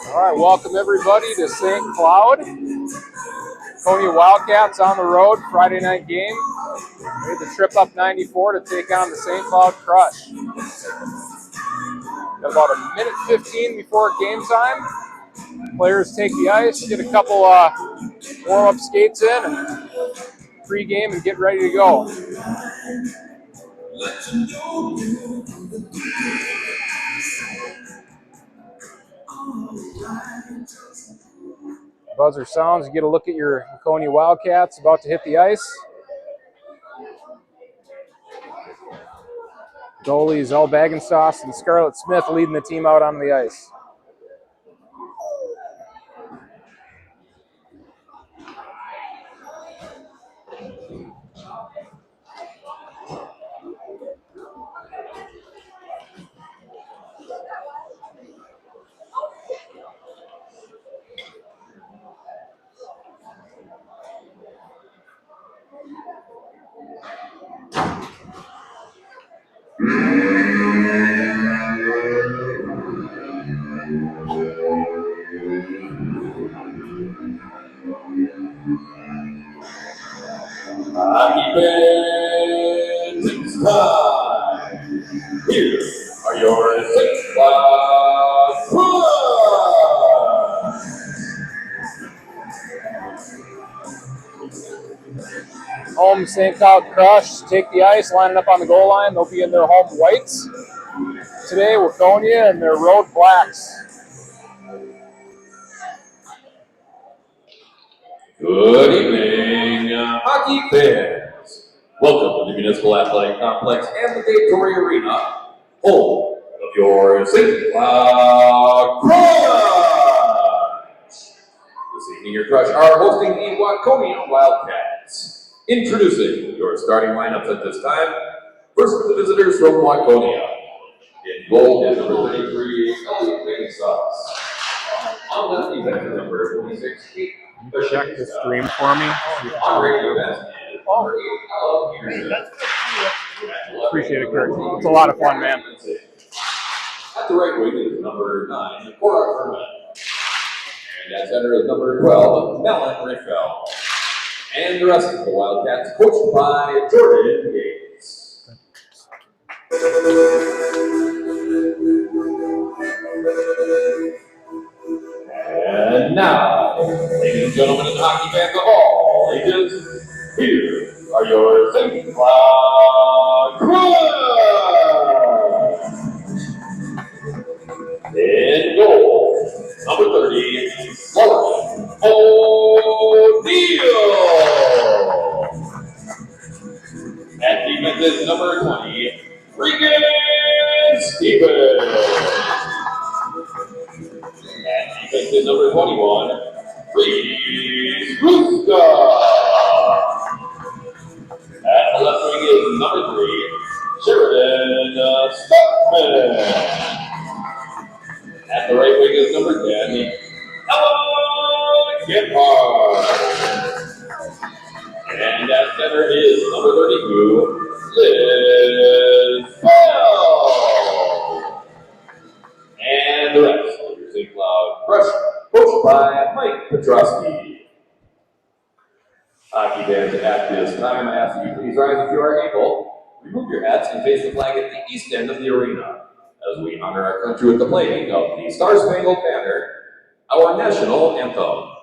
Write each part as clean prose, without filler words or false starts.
All right, welcome everybody to St. Cloud. Waconia Wildcats on the road, Friday night game. Made the trip up 94 to take on the St. Cloud Crush. Got about a minute 15 before game time. Players take the ice, get a couple warm-up skates in, and pre-game and get ready to go. Buzzer sounds, you get a look at your Waconia Wildcats about to hit the ice. Goalies El Bagensauce and Scarlett Smith leading the team out on the ice. Hockey fans, it's time. Here are your St. Cloud Crush. Home St. Cloud Crush take the ice, lining up on the goal line. They'll be in their home whites. Today, Waconia and their road blacks. Good evening, hockey fans. Welcome to the Municipal Athletic Complex and the Victoria Arena, home of your St. Cloud Crush. This evening, your Crush are hosting the Waconia Wildcats. Introducing your starting lineups at this time. First for the visitors from Waconia. In goal is number 33, Elliot Bagensauce. On the defensive number 26, Kate. Check the stream for me. On radio events is number 8, Ella Peterson. Appreciate it, Kurt. It's a lot of fun, man. At the right wing is number 9, Cora Herman. And at center is number 12, Melon Riffel. And the rest of the Wildcats coached by Jordan Gates. And now, ladies and gentlemen and hockey fans of all ages, here are your St. Cloud Crush! In goal, number 30, Lauren O'Neill. At defense is number 20, Regan Stevens. At defense is number 21, Reese Ruska. At the left wing is number 3, Sheridan Stockman. At the right wing is number 10, Ella Gephardt. And at center is number 32, Liz Bell. And the rest of your St. Cloud Crush, coached by Mike Petrosky. Hockey fans, at this time, I ask that you please rise if you are able. Remove your hats and face the flag at the east end of the arena as we honor our country with the playing of the Star-Spangled Banner, our national anthem.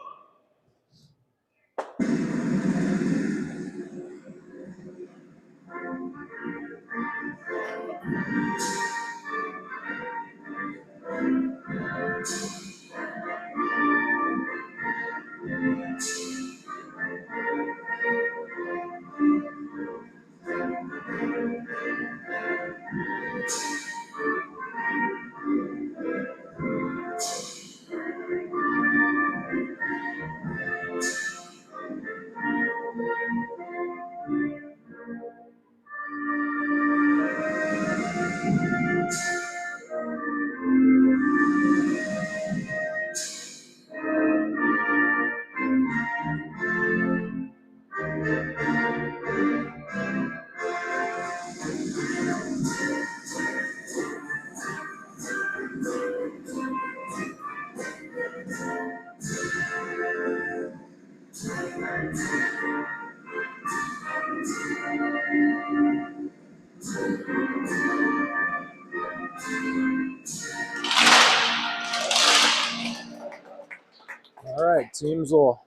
Teams will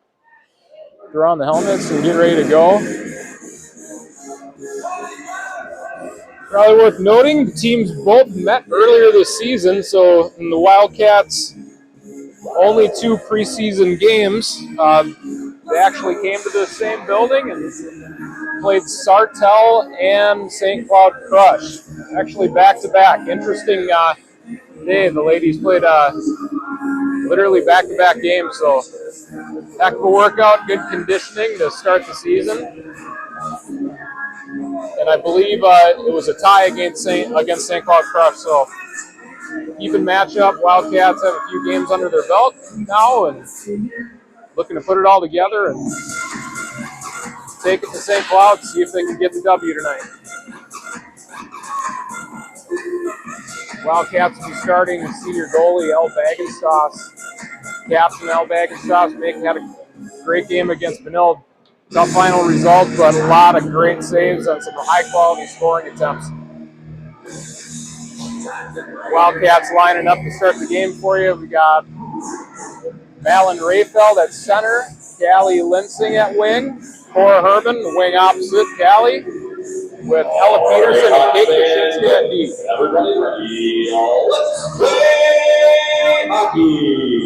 throw on the helmets and get ready to go. Probably worth noting, the teams both met earlier this season, so in the Wildcats' only 2 preseason games, they actually came to the same building and played Sartell and St. Cloud Crush. Actually back-to-back. Interesting day. The ladies played literally back-to-back games, so heck of a workout, good conditioning to start the season. And I believe it was a tie against St. Cloud Crush, so even matchup. Wildcats have a few games under their belt now and looking to put it all together and take it to St. Cloud, see if they can get the W tonight. Wildcats will be starting senior goalie El Bagenstos. Captain El Bagenstos had a great game against Benilde. Tough final result, but a lot of great saves on some high-quality scoring attempts. Wildcats lining up to start the game for you. We got Malin Rayfeld at center, Callie Linsing at wing, Cora Herman, the wing opposite Callie, with Ella Peterson and Kate Kaczynski at D. Everybody ready? Let's play hockey!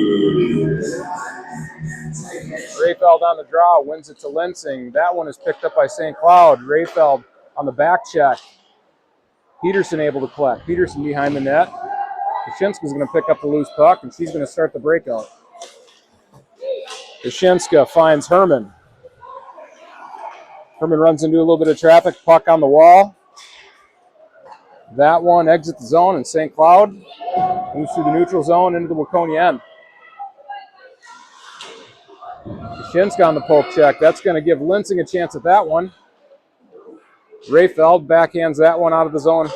Rayfeld on the draw, wins it to Linsing. That one is picked up by St. Cloud. Rayfeld on the back check. Peterson able to collect. Peterson behind the net. Kaczynska's going to pick up the loose puck, and she's going to start the breakout. Kaczynska finds Herman. Herman runs into a little bit of traffic. Puck on the wall. That one exits the zone, and St. Cloud moves through the neutral zone into the Waconia end. Kaczynska on the poke check. That's going to give Linsing a chance at that one. Rayfeld backhands that one out of the zone.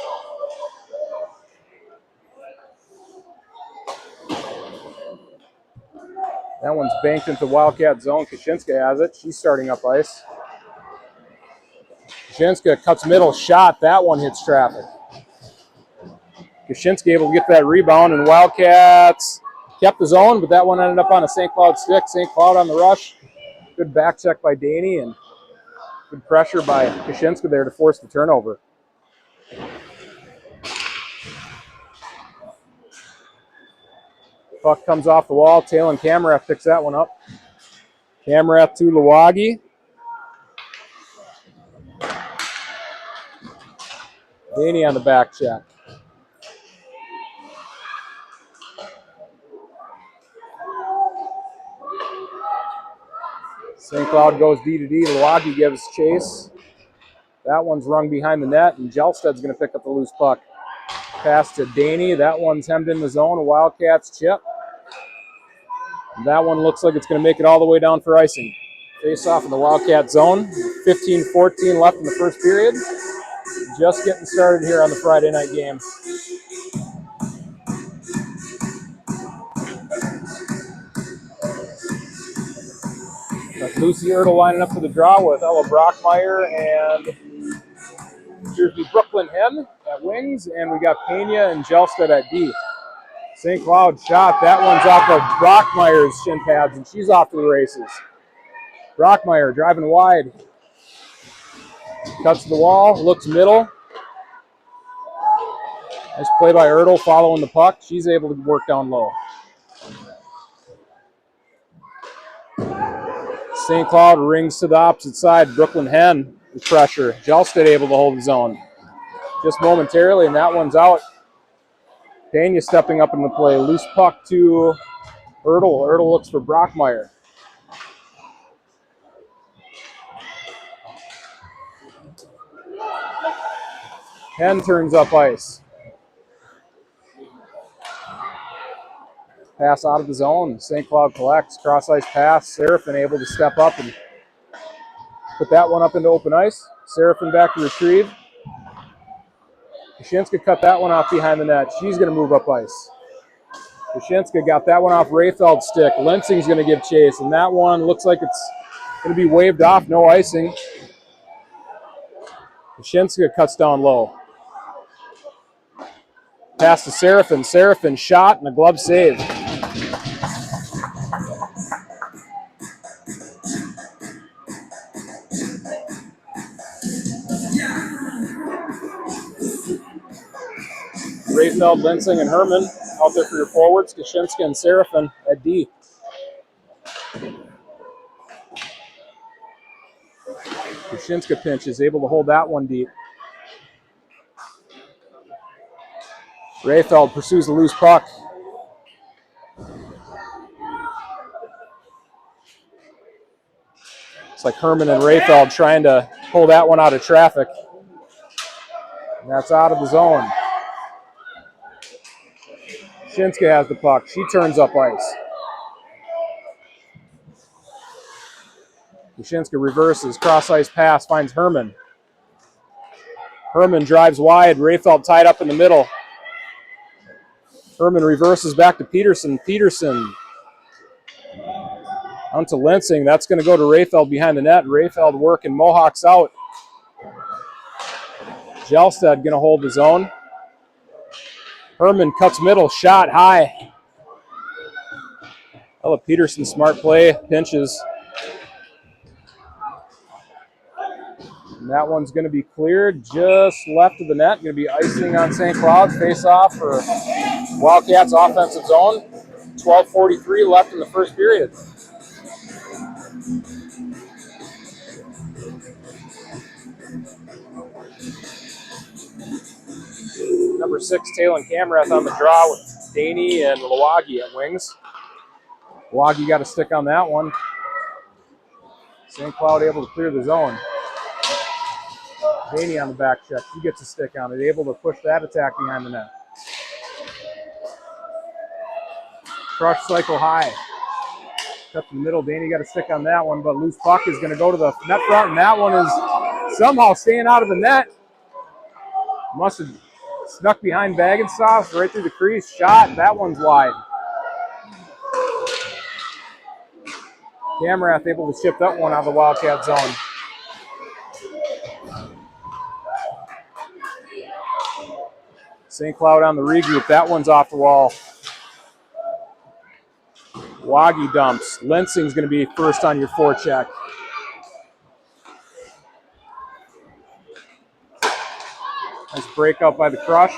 That one's banked into Wildcat zone. Kaczynska has it. She's starting up ice. Kaczynska cuts middle shot. That one hits traffic. Kaczynska able to get that rebound, and Wildcats kept the zone, but that one ended up on a St. Cloud stick. St. Cloud on the rush. Good back check by Daney, and good pressure by Kaczynska there to force the turnover. Puck comes off the wall. Talon Kamarath picks that one up. Kamarath to Lawagi. Daney on the back check. St. Cloud goes D to D. Lawagi gives chase. That one's rung behind the net, and Jelsted's going to pick up the loose puck. Pass to Daney. That one's hemmed in the zone. A Wildcats chip. That one looks like it's going to make it all the way down for icing. Face off in the Wildcat zone. 15-14 left in the first period. Just getting started here on the Friday night game. That's Lucy Ertl lining up for the draw with Ella Brockmeyer and here's the Brooklyn Hen at wings, and we got Pena and Jelsted at D. St. Cloud shot. That one's off of Brockmeyer's shin pads, and she's off to the races. Brockmeyer driving wide. Cuts to the wall, looks middle. Nice play by Ertl following the puck. She's able to work down low. St. Cloud rings to the opposite side. Brooklyn Hen with pressure. Jelsted able to hold his own just momentarily, and that one's out. Pena stepping up in the play. Loose puck to Ertl. Ertl looks for Brockmeyer. Hen turns up ice. Pass out of the zone. St. Cloud collects. Cross ice pass. Seraphin able to step up and put that one up into open ice. Seraphin back to retrieve. Kaczynska cut that one off behind the net. She's going to move up ice. Kaczynska got that one off Rayfeld's stick. Linsing's going to give chase, and that one looks like it's going to be waved off. No icing. Kaczynska cuts down low. Pass to Seraphin. Seraphin shot and a glove save. Rayfeld, Linsing, and Herman out there for your forwards. Kaczynska and Serafin at D. Kaczynska pinch is able to hold that one deep. Rayfeld pursues the loose puck. It's like Herman and Rayfeld trying to pull that one out of traffic. And that's out of the zone. Kaczynska has the puck. She turns up ice. Kaczynska reverses. Cross ice pass finds Herman. Herman drives wide. Rayfeld tied up in the middle. Herman reverses back to Peterson. Peterson onto Linsing. That's going to go to Rayfeld behind the net. Rayfeld working Mohawks out. Jelstad going to hold the zone. Herman cuts middle. Shot high. Ella Peterson, smart play. Pinches. And that one's going to be cleared just left of the net. Going to be icing on St. Cloud's. Face-off for Wildcats offensive zone. 12:43 left in the first period. Number 6, Talon Kamrath on the draw with Daney and Lawagi at wings. Lawagi got a stick on that one. St. Cloud able to clear the zone. Daney on the back check. He gets a stick on it. Able to push that attack behind the net. Crush cycle high. Up in the middle. Daney got a stick on that one, but loose puck is going to go to the net front, and that one is somehow staying out of the net. Must have snuck behind Bagenstoss right through the crease. Shot. That one's wide. Kamrath able to chip that one out of the Wildcat zone. St. Cloud on the regroup. That one's off the wall. Wagi dumps. Linsing's going to be first on your forecheck. Nice breakout by the Crush.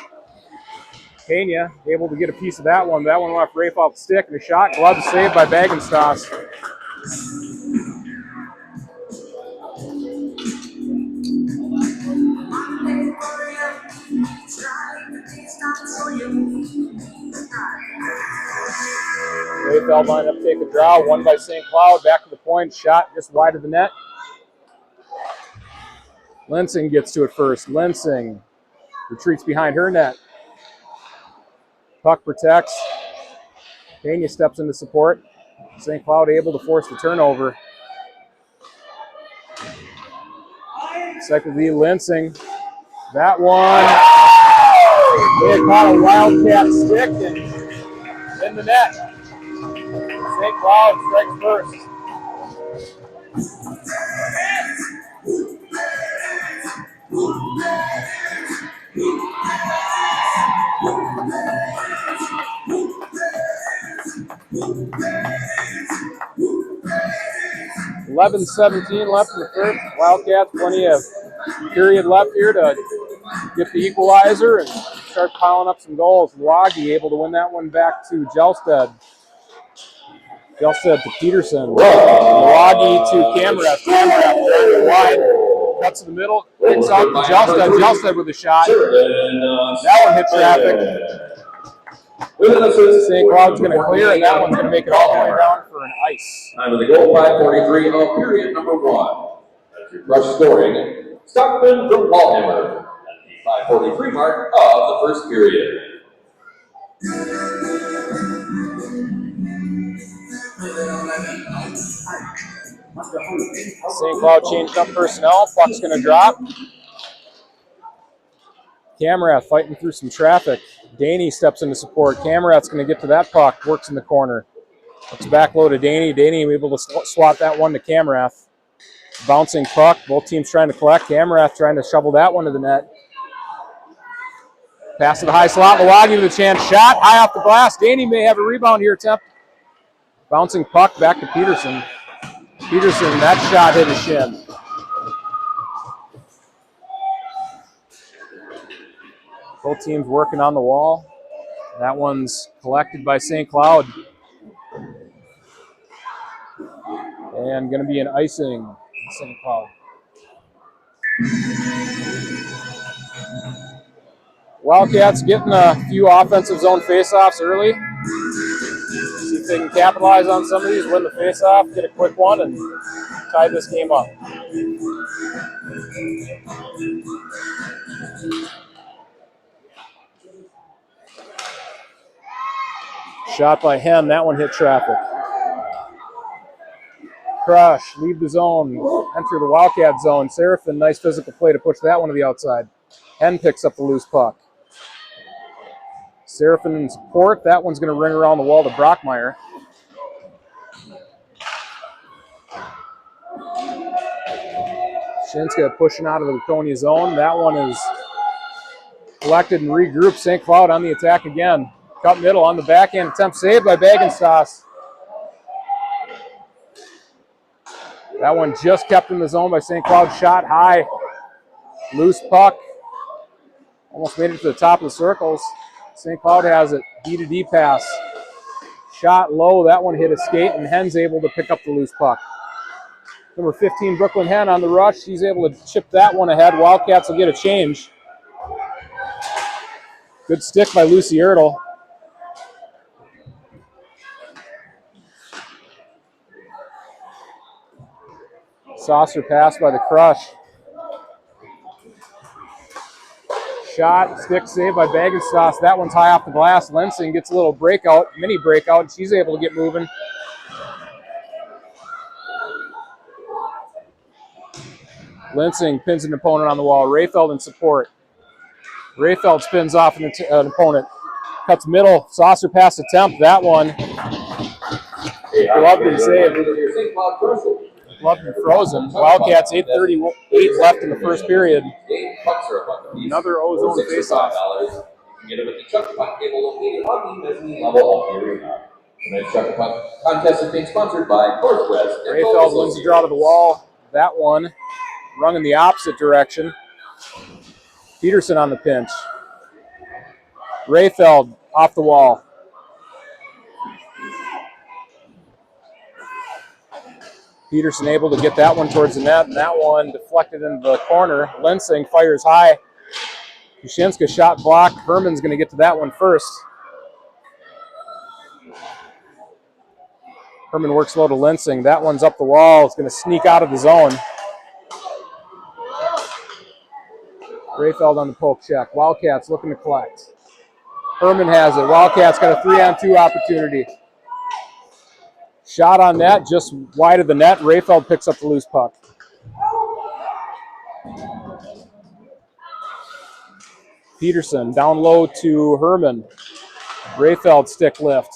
Pena able to get a piece of that one. That one went off Rafe off the stick, and a shot. Glove saved by Bagenstoss. Rayfeld lined up to take a draw. Won by St. Cloud. Back to the point. Shot just wide of the net. Linsing gets to it first. Linsing retreats behind her net. Puck protects. Pena steps into support. St. Cloud able to force the turnover. Second lead, Linsing. That one. They caught a Wildcat stick and in the net. St. Cloud strikes first. .11:17 left in the first. Wildcats, plenty of period left here to get the equalizer and start piling up some goals. Wagi able to win that one back to Jelstad. Jelstad to Peterson. Wagi to Kamrath. Kamrath wide. Cuts to the middle. Kicks out to Jelstad. Jelstad with a shot. That one hit traffic. St. Cloud's going to clear, and that one's going to make it all the way down for an ice. Time of the goal, 5:43 of period number 1. That's your Crush scoring. Stockman from Paulhammer at the 5:43 mark of the first period. St. Cloud changed up personnel. Puck's going to drop. Kamrath fighting through some traffic. Daney steps into support. Kamrath's going to get to that puck. Works in the corner. Looks back low to Daney. Daney able to swat that one to Kamrath. Bouncing puck. Both teams trying to collect. Kamrath trying to shovel that one to the net. Pass to the high slot. Lawagi with a chance. Shot high off the glass. Daney may have a rebound here attempt. Bouncing puck back to Peterson. Peterson, that shot hit his shin. Both teams working on the wall. That one's collected by St. Cloud. And going to be an icing, St. Cloud. Wildcats getting a few offensive zone faceoffs early. See if they can capitalize on some of these, win the faceoff, get a quick one, and tie this game up. Shot by Hen, that one hit traffic. Crush, leave the zone, enter the Wildcat zone. Seraphin, nice physical play to push that one to the outside. Hen picks up the loose puck. Seraphin in support, that one's going to ring around the wall to Brockmeyer. Shinska pushing out of the Waconia zone. That one is collected and regrouped. St. Cloud on the attack again. Cut middle on the backhand attempt, saved by Bagenstos. That one just kept in the zone by St. Cloud. Shot high. Loose puck. Almost made it to the top of the circles. St. Cloud has it. D-to-D pass. Shot low. That one hit a skate, and Hen's able to pick up the loose puck. Number 15, Brooklyn Hen on the rush. She's able to chip that one ahead. Wildcats will get a change. Good stick by Lucy Ertl. Saucer pass by the Crush. Shot, stick saved by Bagenstos. That one's high off the glass. Lensing gets a little breakout, mini breakout. She's able to get moving. Lensing pins an opponent on the wall. Rayfeld in support. Rayfeld spins off an opponent. Cuts middle. Saucer pass attempt. That one. Gloved and saved. Gloved and frozen. Wildcats 8:38 left in the first period. Another ozone faceoff. Get it at the Chuck Puck table located on the mezzanine level of the arena. Tonight's Chuck Puck contest is being sponsored by Northwest. Rayfeld wins the draw to the wall. That one rung in the opposite direction. Peterson on the pinch. Rayfeld off the wall. Peterson able to get that one towards the net, and that one deflected into the corner. Lensing fires high. Kushinska shot blocked. Herman's going to get to that one first. Herman works low to Lensing. That one's up the wall. It's going to sneak out of the zone. Rayfeld on the poke check. Wildcats looking to collect. Herman has it. Wildcats got a 3-on-2 opportunity. Shot on net, just wide of the net. Rayfeld picks up the loose puck. Peterson down low to Herman. Rayfeld stick lift.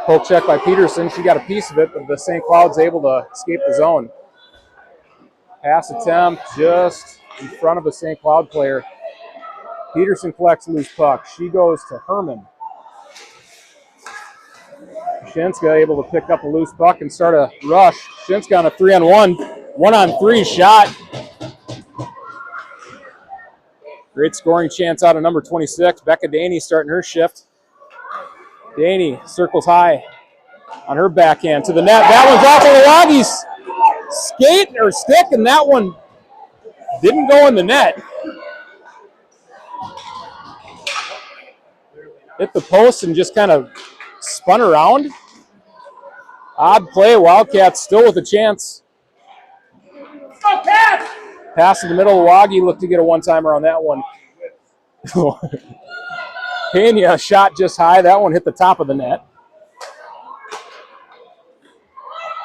Poke check by Peterson. She got a piece of it, but the St. Cloud's able to escape the zone. Pass attempt just in front of a St. Cloud player. Peterson collects loose puck. She goes to Herman. Shinska able to pick up a loose puck and start a rush. Shinska on a 3-on-1. 1-on-3 shot. Great scoring chance out of number 26. Becca Daney starting her shift. Daney circles high on her backhand to the net. That one's off of Lawagi's skate or stick, and that one didn't go in the net. Hit the post and just kind of spun around. Odd play. Wildcats still with a chance. Pass in the middle. Lawagi looked to get a one-timer on that one. Pena shot just high. That one hit the top of the net.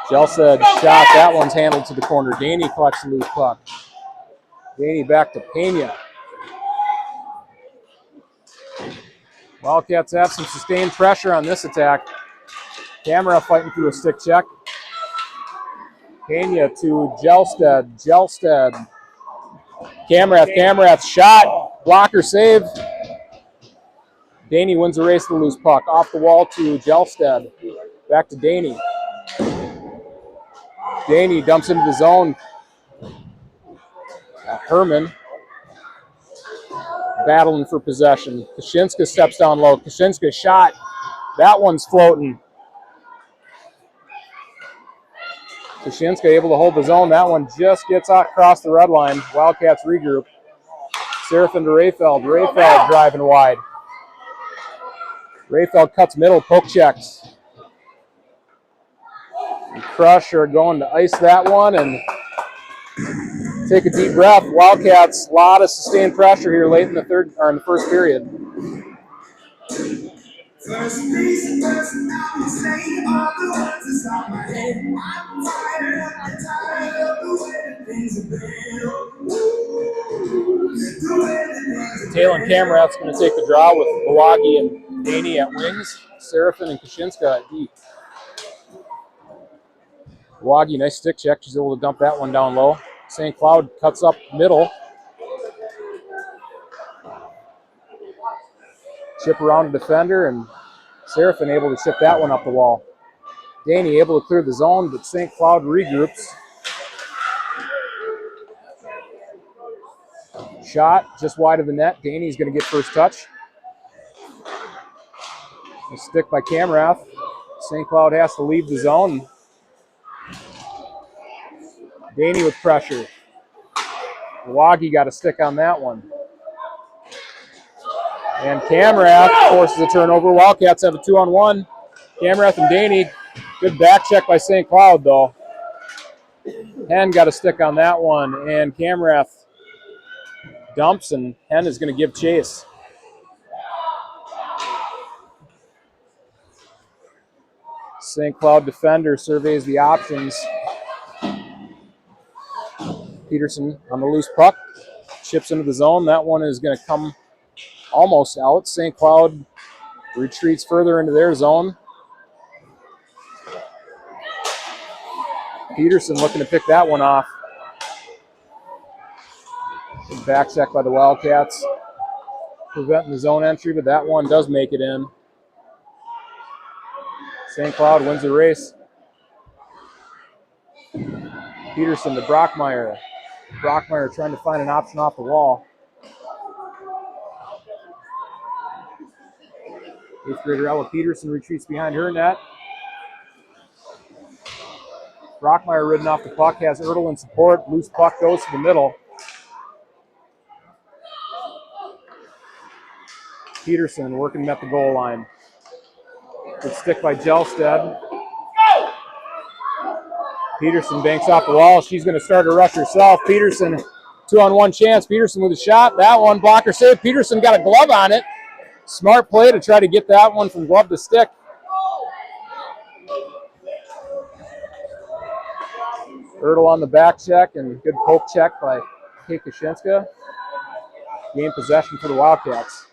Jelsted shot. That one's handled to the corner. Daney collects the loose puck. Daney back to Pena. Wildcats have some sustained pressure on this attack. Camera fighting through a stick check. Pena to Jelsted. Jelsted. Camerath shot. Blocker save. Daney wins the race to the loose puck. Off the wall to Jelsted. Back to Daney. Daney dumps into the zone. Herman battling for possession. Kashinska steps down low. Kashinska shot. That one's floating. Kashinska able to hold the zone. That one just gets across the red line. Wildcats regroup. Seraphin to Rayfeld. Rayfeld driving wide. Rayfeld cuts middle, poke checks. And Crush are going to ice that one and take a deep breath. Wildcats, a lot of sustained pressure here late in the first period. First reason, first I'm saying all the words inside my head. I'm tired of the way that things have been. Taylor Kamrath's going to take the draw with Milwaukee and Daney at wings. Seraphin and Kashinska at deep. Milwaukee, nice stick check. She's able to dump that one down low. St. Cloud cuts up middle. Chip around a defender, and Seraphin able to chip that one up the wall. Daney able to clear the zone, but St. Cloud regroups. Shot just wide of the net. Daney's going to get first touch. A stick by Kamrath. St. Cloud has to leave the zone. Daney with pressure. Milwaukee got a stick on that one. And Kamrath forces a turnover. Wildcats have a 2-on-1. Kamrath and Daney. Good back check by St. Cloud, though. Hen got a stick on that one. And Kamrath dumps, and Hen is going to give chase. St. Cloud defender surveys the options. Peterson on the loose puck. Chips into the zone. That one is going to come almost out. St. Cloud retreats further into their zone. Peterson looking to pick that one off. Good back check by the Wildcats. Preventing the zone entry, but that one does make it in. St. Cloud wins the race. Peterson to Brockmeyer. Brockmeyer trying to find an option off the wall. 8th grader Ella Peterson retreats behind her net. Brockmeyer ridden off the puck, has Ertl in support. Loose puck goes to the middle. Peterson working at the goal line. Good stick by Gelstead. Peterson banks off the wall. She's going to start a rush herself. Peterson, 2-on-1 chance. Peterson with a shot. That one, blocker save. Peterson got a glove on it. Smart play to try to get that one from glove to stick. Ertl on the back check, and good poke check by Kate Kashinska. Game possession for the Wildcats.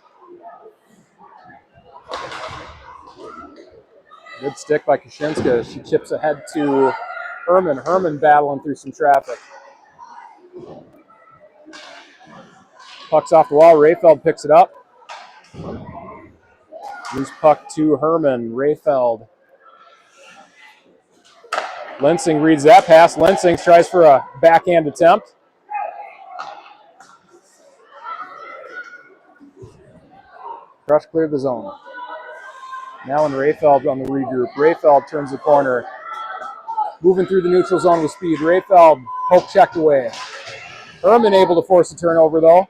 Good stick by Kashinska. She chips ahead to Herman. Herman battling through some traffic. Puck's off the wall. Rayfeld picks it up. Loose puck to Herman. Rayfeld. Lensing reads that pass. Lensing tries for a backhand attempt. Crush cleared the zone. Now in Rayfeld on the regroup. Rayfeld turns the corner. Moving through the neutral zone with speed. Rayfeld poke checked away. Herman able to force a turnover though.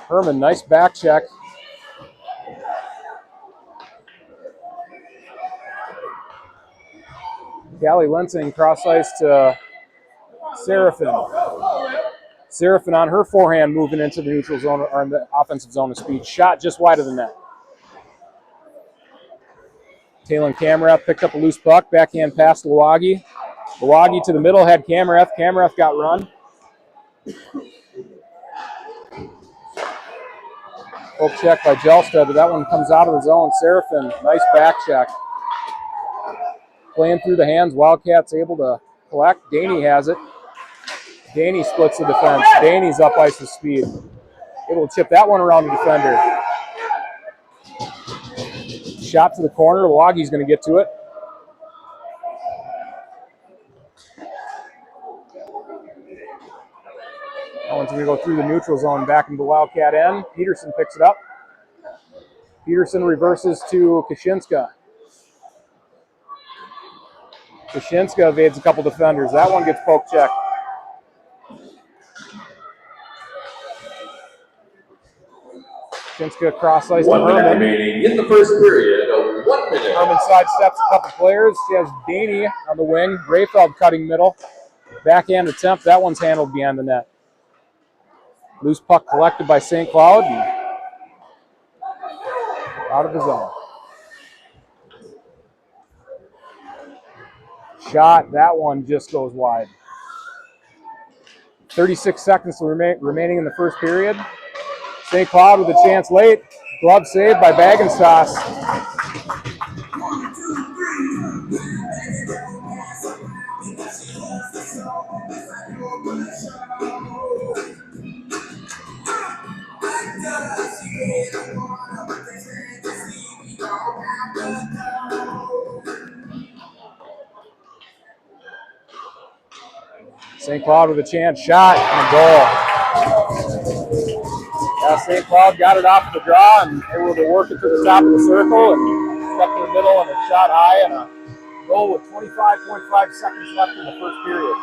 Herman, nice back check. Callie Lensing cross ice to Seraphin. Seraphin on her forehand moving into the neutral zone or in the offensive zone of speed. Shot just wide of the net. Taylor Kamrath picked up a loose puck. Backhand pass to Milwaukee. Milwaukee to the middle, had Kamrath. Kamrath got run. Poke check by Gelstead, but that one comes out of the zone. Seraphin, nice back check. Playing through the hands. Wildcats able to collect. Daney has it. Daney splits the defense. Daney's up ice with speed. Able to chip that one around the defender. Shot to the corner. Milwaukee's going to get to it. going to go through the neutral zone back into the Wildcat end. Peterson picks it up. Peterson reverses to Kashinska. Kashinska evades a couple defenders. That one gets poke checked. Kashinska cross ice to 1 minute Herman. remaining in the first period of 1 minute. Herman sidesteps a couple players. She has Daney on the wing. Rayfeld cutting middle. Backhand attempt. That one's handled behind the net. Loose puck collected by St. Cloud. Out of the zone. Shot. That one just goes wide. 36 seconds remaining in the first period. St. Cloud with a chance late. Glove saved by Bagenstos. St. Cloud with a chance shot and a goal. Yeah, St. Cloud got it off the draw and able to work it to the top of the circle and stuck in the middle and a shot high and a goal with 25.5 seconds left in the first period.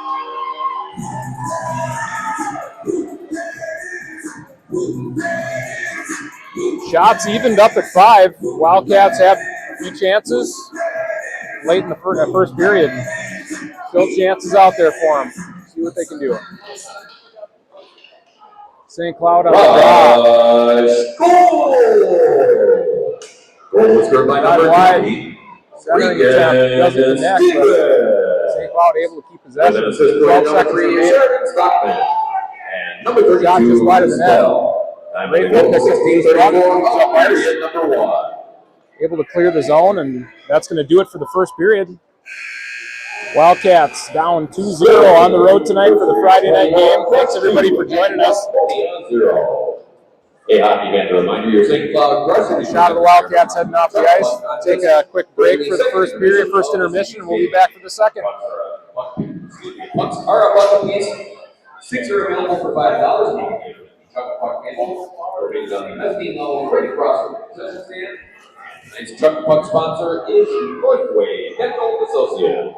Shots evened up at 5. Wildcats have a few chances late in the first period. Still chances out there for them. See what they can do. St. Cloud on the draw. Goal was scored by number 20. Centering attempt doesn't connect, but St. Cloud able to keep possession. 12 seconds remaining. And number 32 shot just wide of the net. Able to clear the zone, and that's going to do it for the first period. Wildcats down 2-0 on the road tonight for the Friday night game. Thanks everybody for joining us. Hey, hockey fan, to remind you, your St. Cloud Varsity. Shot of the Wildcats heading off the ice. Take a quick break for the first period, first intermission, and we'll be back for the second. Pucks are a buck apiece. 6 are available for $5. Chuck Puck handle. Everything's on the mezzanine level right across the concession stand. Tonight's Chuck Puck sponsor is Northway Dental Associates.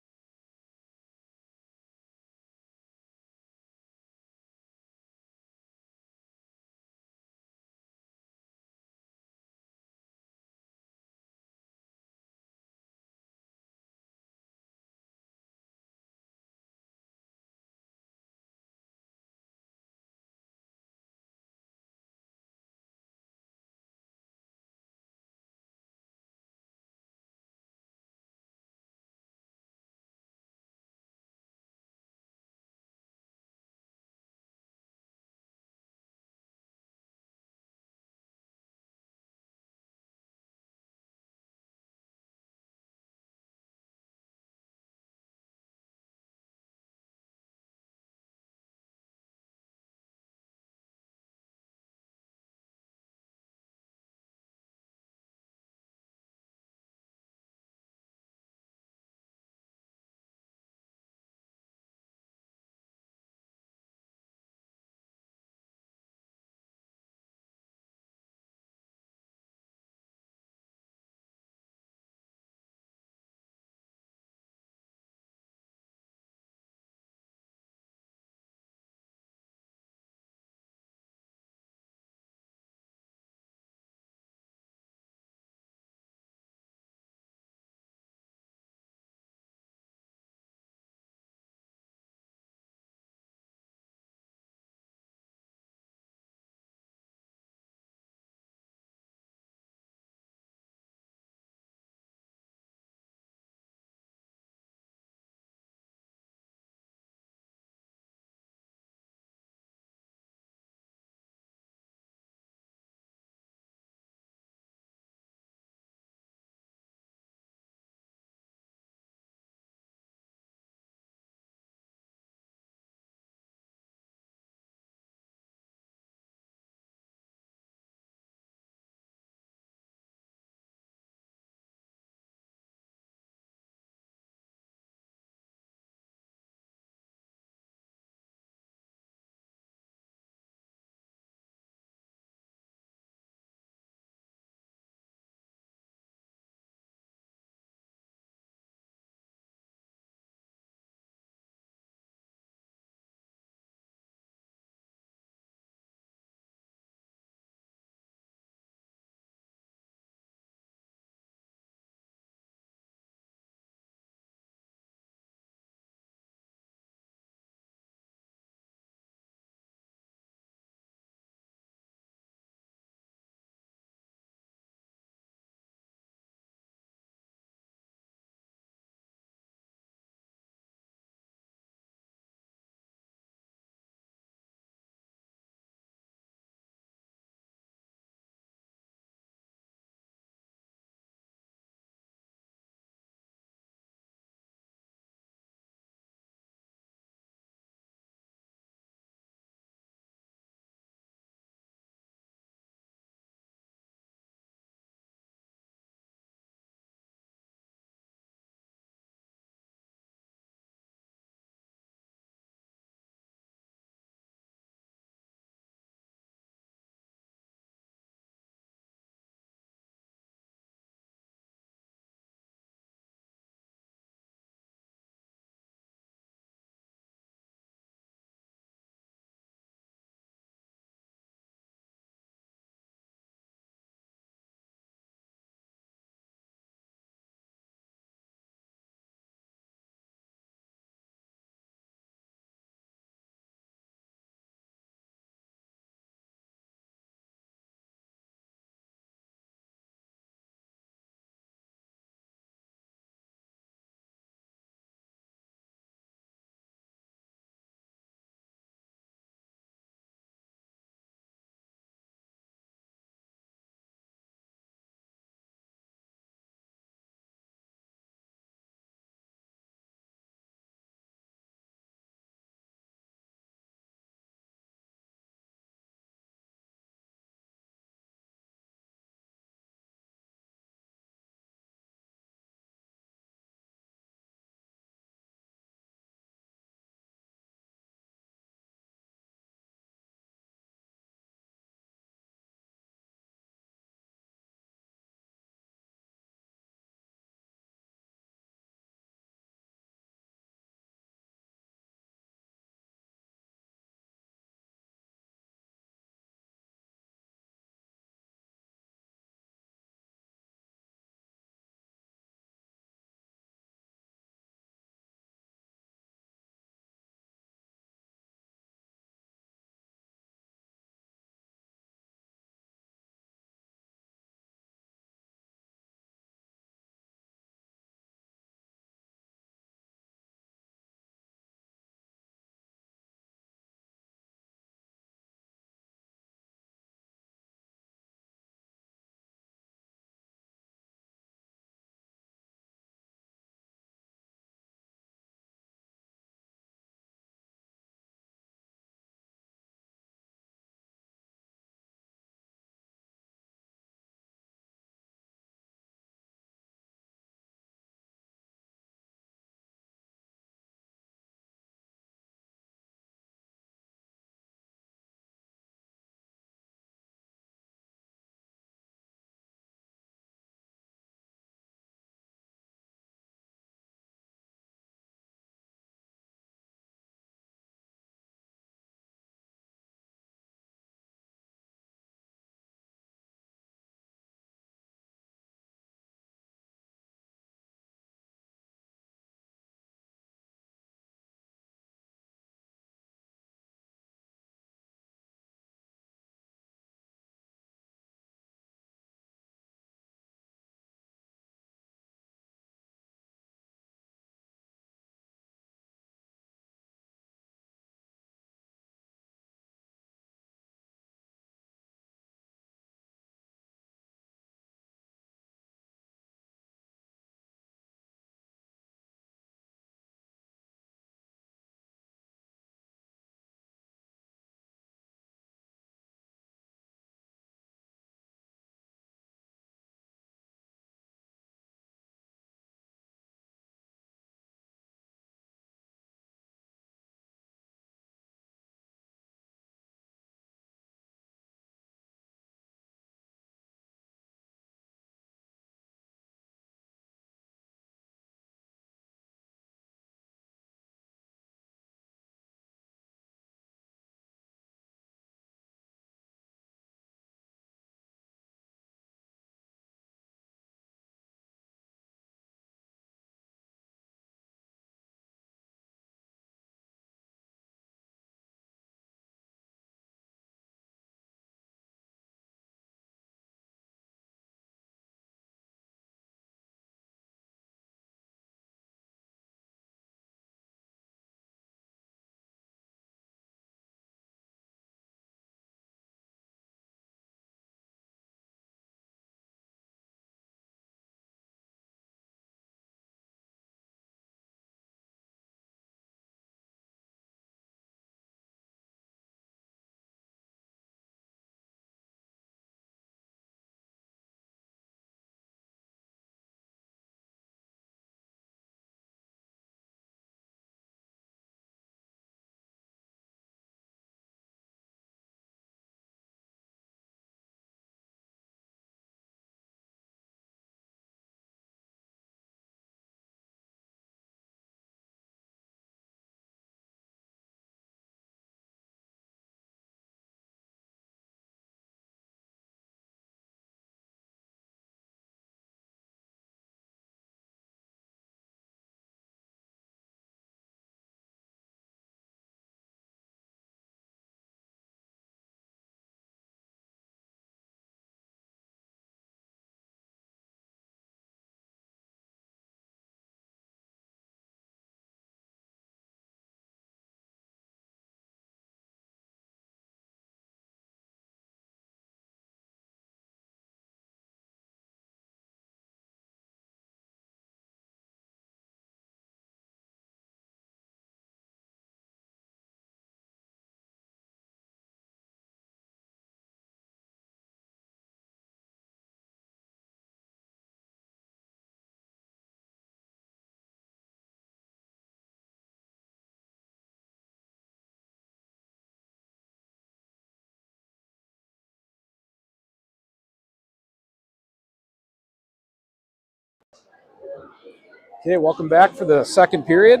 Okay, welcome back for the second period.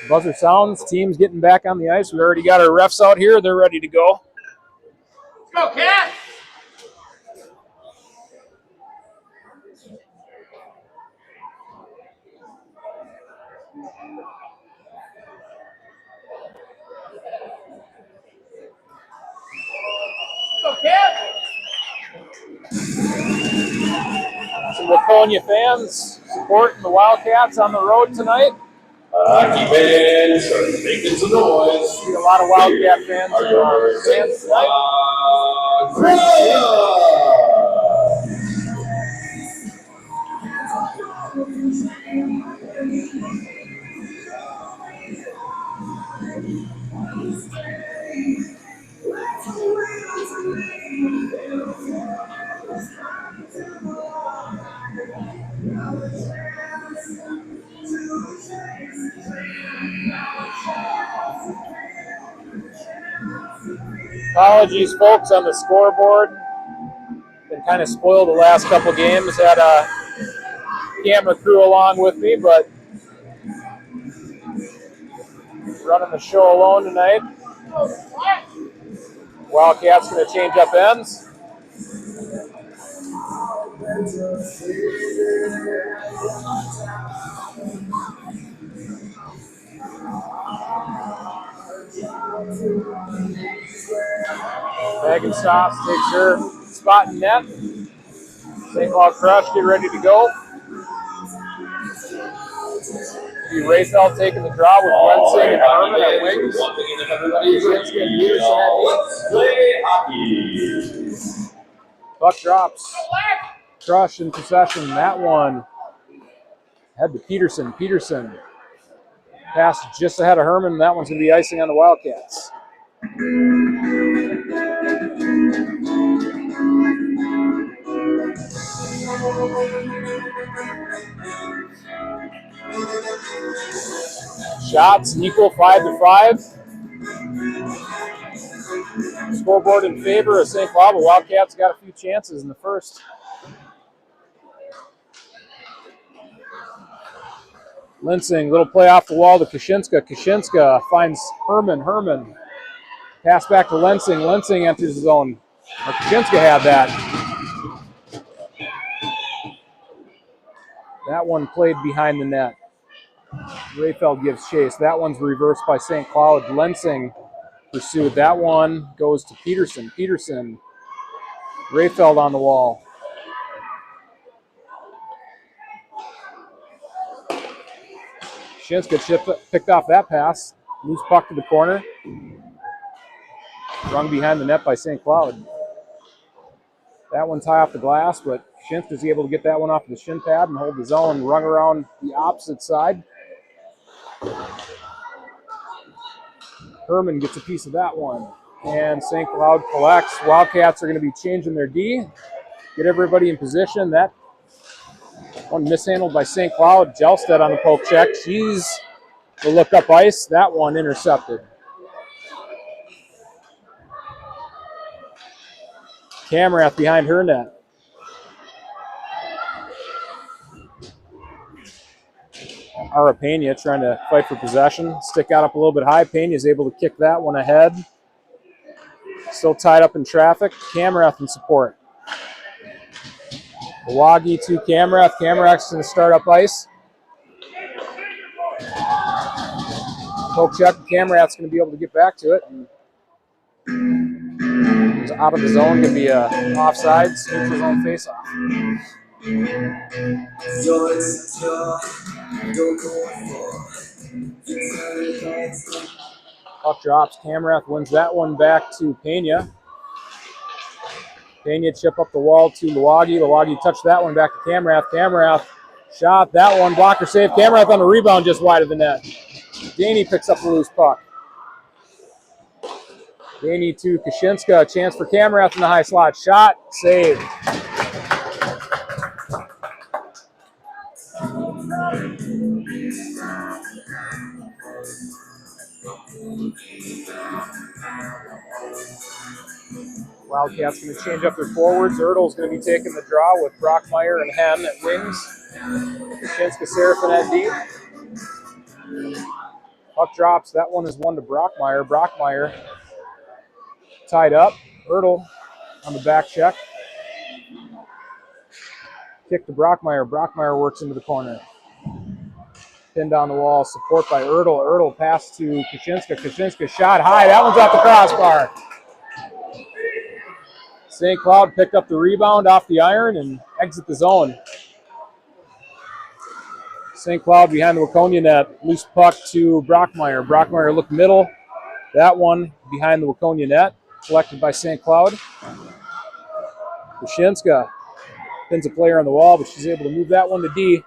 Buzzer sounds, team's getting back on the ice. We already got our refs out here. They're ready to go. Go, Cat! Go, Cat! Some Waconia fans supporting the Wildcats on the road tonight. Hockey fans are making some noise. See a lot of Wildcat fans in the stands tonight. Apologies, folks, on the scoreboard. Been kind of spoiled the last couple games. Had a camera crew along with me, but running the show alone tonight. Wildcats going to change up ends. Megan stops, takes her spot in net. St. Cloud Crush, get ready to go. Rayfeld taking the draw with Lensing and Herman at wings. Play hockey. Puck drops. Crush in possession. That one head to Peterson. Peterson pass just ahead of Herman. That one's going to be icing on the Wildcats. Shots equal 5-5. Scoreboard in favor of St. Cloud. The Wildcats got a few chances in the first. Lensing, little play off the wall to Kaczynska. Kaczynska finds Herman. Herman. Pass back to Lensing. Lensing enters his own. Kaczynska had that. That one played behind the net. Rayfeld gives chase. That one's reversed by St. Cloud. Lensing pursued. That one goes to Peterson. Peterson. Rayfeld on the wall. Kaczynska picked off that pass. Loose puck to the corner. Rung behind the net by St. Cloud. That one's high off the glass, but Kaczynska's able to get that one off the shin pad and hold the zone. Rung around the opposite side. Herman gets a piece of that one. And St. Cloud collects. Wildcats are going to be changing their D. Get everybody in position. That one mishandled by St. Cloud. Jelstead on the poke check. She's the look up ice. That one intercepted. Camerath behind her net. Ara Pena trying to fight for possession. Stick out up a little bit high. Pena's able to kick that one ahead. Still tied up in traffic. Camerath in support. Milwaukee to Camerath. Camerath's going to start up ice. Poke check. Camerath's going to be able to get back to it. It's out of the zone. Going to be a offside. Neutral zone face-off. Puck drops. Camerath wins that one back to Pena. Pena chip up the wall to Milwaukee. Milwaukee touched that one back to Camerath. Camerath shot that one. Blocker save. Camerath on the rebound just wide of the net. Daney picks up the loose puck. Daney to Kaczynska. A chance for Camerath in the high slot. Shot. Save. Wildcats going to change up their forwards. Ertl's going to be taking the draw with Brockmeyer and Hen at wings. Kaczynska, Serafin at deep. Puck drops. That one is one to Brockmeyer. Brockmeyer tied up. Ertl on the back check. Kick to Brockmeyer. Brockmeyer works into the corner. Pinned on the wall. Support by Ertl. Ertl pass to Kaczynska. Kaczynska shot high. That one's off the crossbar. St. Cloud picked up the rebound off the iron and exit the zone. St. Cloud behind the Waconia net. Loose puck to Brockmeyer. Brockmeyer look middle. That one behind the Waconia net. Collected by St. Cloud. Kaczynska pins a player on the wall, but she's able to move that one to D.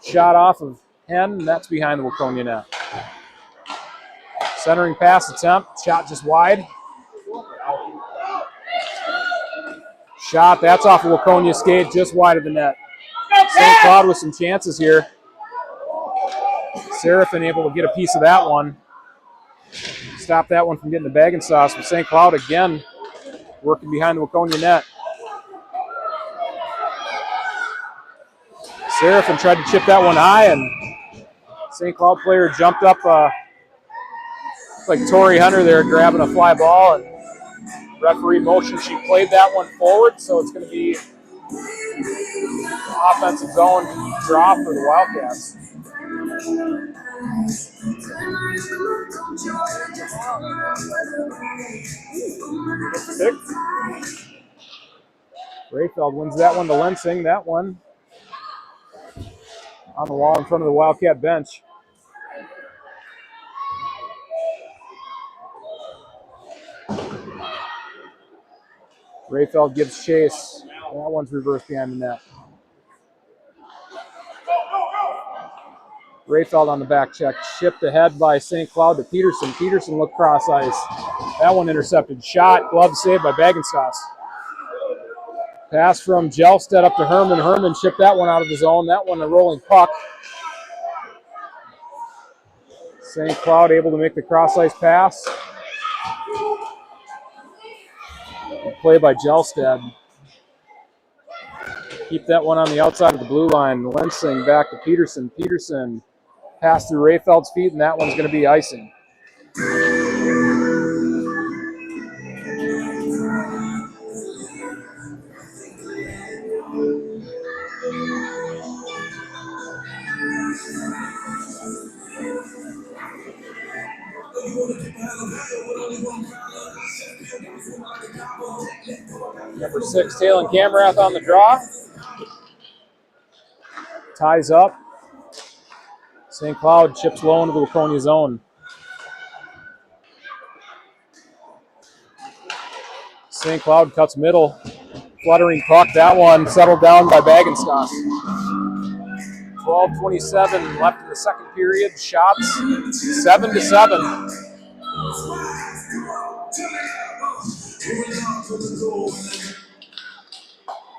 Shot off of Hen, and that's behind the Waconia net. Centering pass attempt. Shot just wide. Shot, that's off of Waconia skate, just wide of the net. St. Cloud with some chances here. Serafin able to get a piece of that one. Stop that one from getting the bag and sauce, but St. Cloud again working behind the Waconia net. Serafin tried to chip that one high, and St. Cloud player jumped up like Tori Hunter there grabbing a fly ball, and referee motion. She played that one forward, so it's going to be offensive zone draw for the Wildcats. Rayfeld wins that one to Lensing. That one on the wall in front of the Wildcat bench. Rayfeld gives chase. That one's reversed behind the net. Rayfeld on the back check. Shipped ahead by St. Cloud to Peterson. Peterson looked cross ice. That one intercepted. Shot. Glove saved by Bagenstos. Pass from Jelstead up to Herman. Herman chipped that one out of the zone. That one a rolling puck. St. Cloud able to make the cross ice pass. Play by Jelstead. Keep that one on the outside of the blue line. Lensing back to Peterson. Peterson pass through Rayfeld's feet, and that one's going to be icing. Number 6, Talon Camerath on the draw. Ties up. St. Cloud chips low into the Waconia zone. St. Cloud cuts middle. Fluttering puck. That one settled down by Bagenstos. 12:27 left in the second period. Shots 7-7.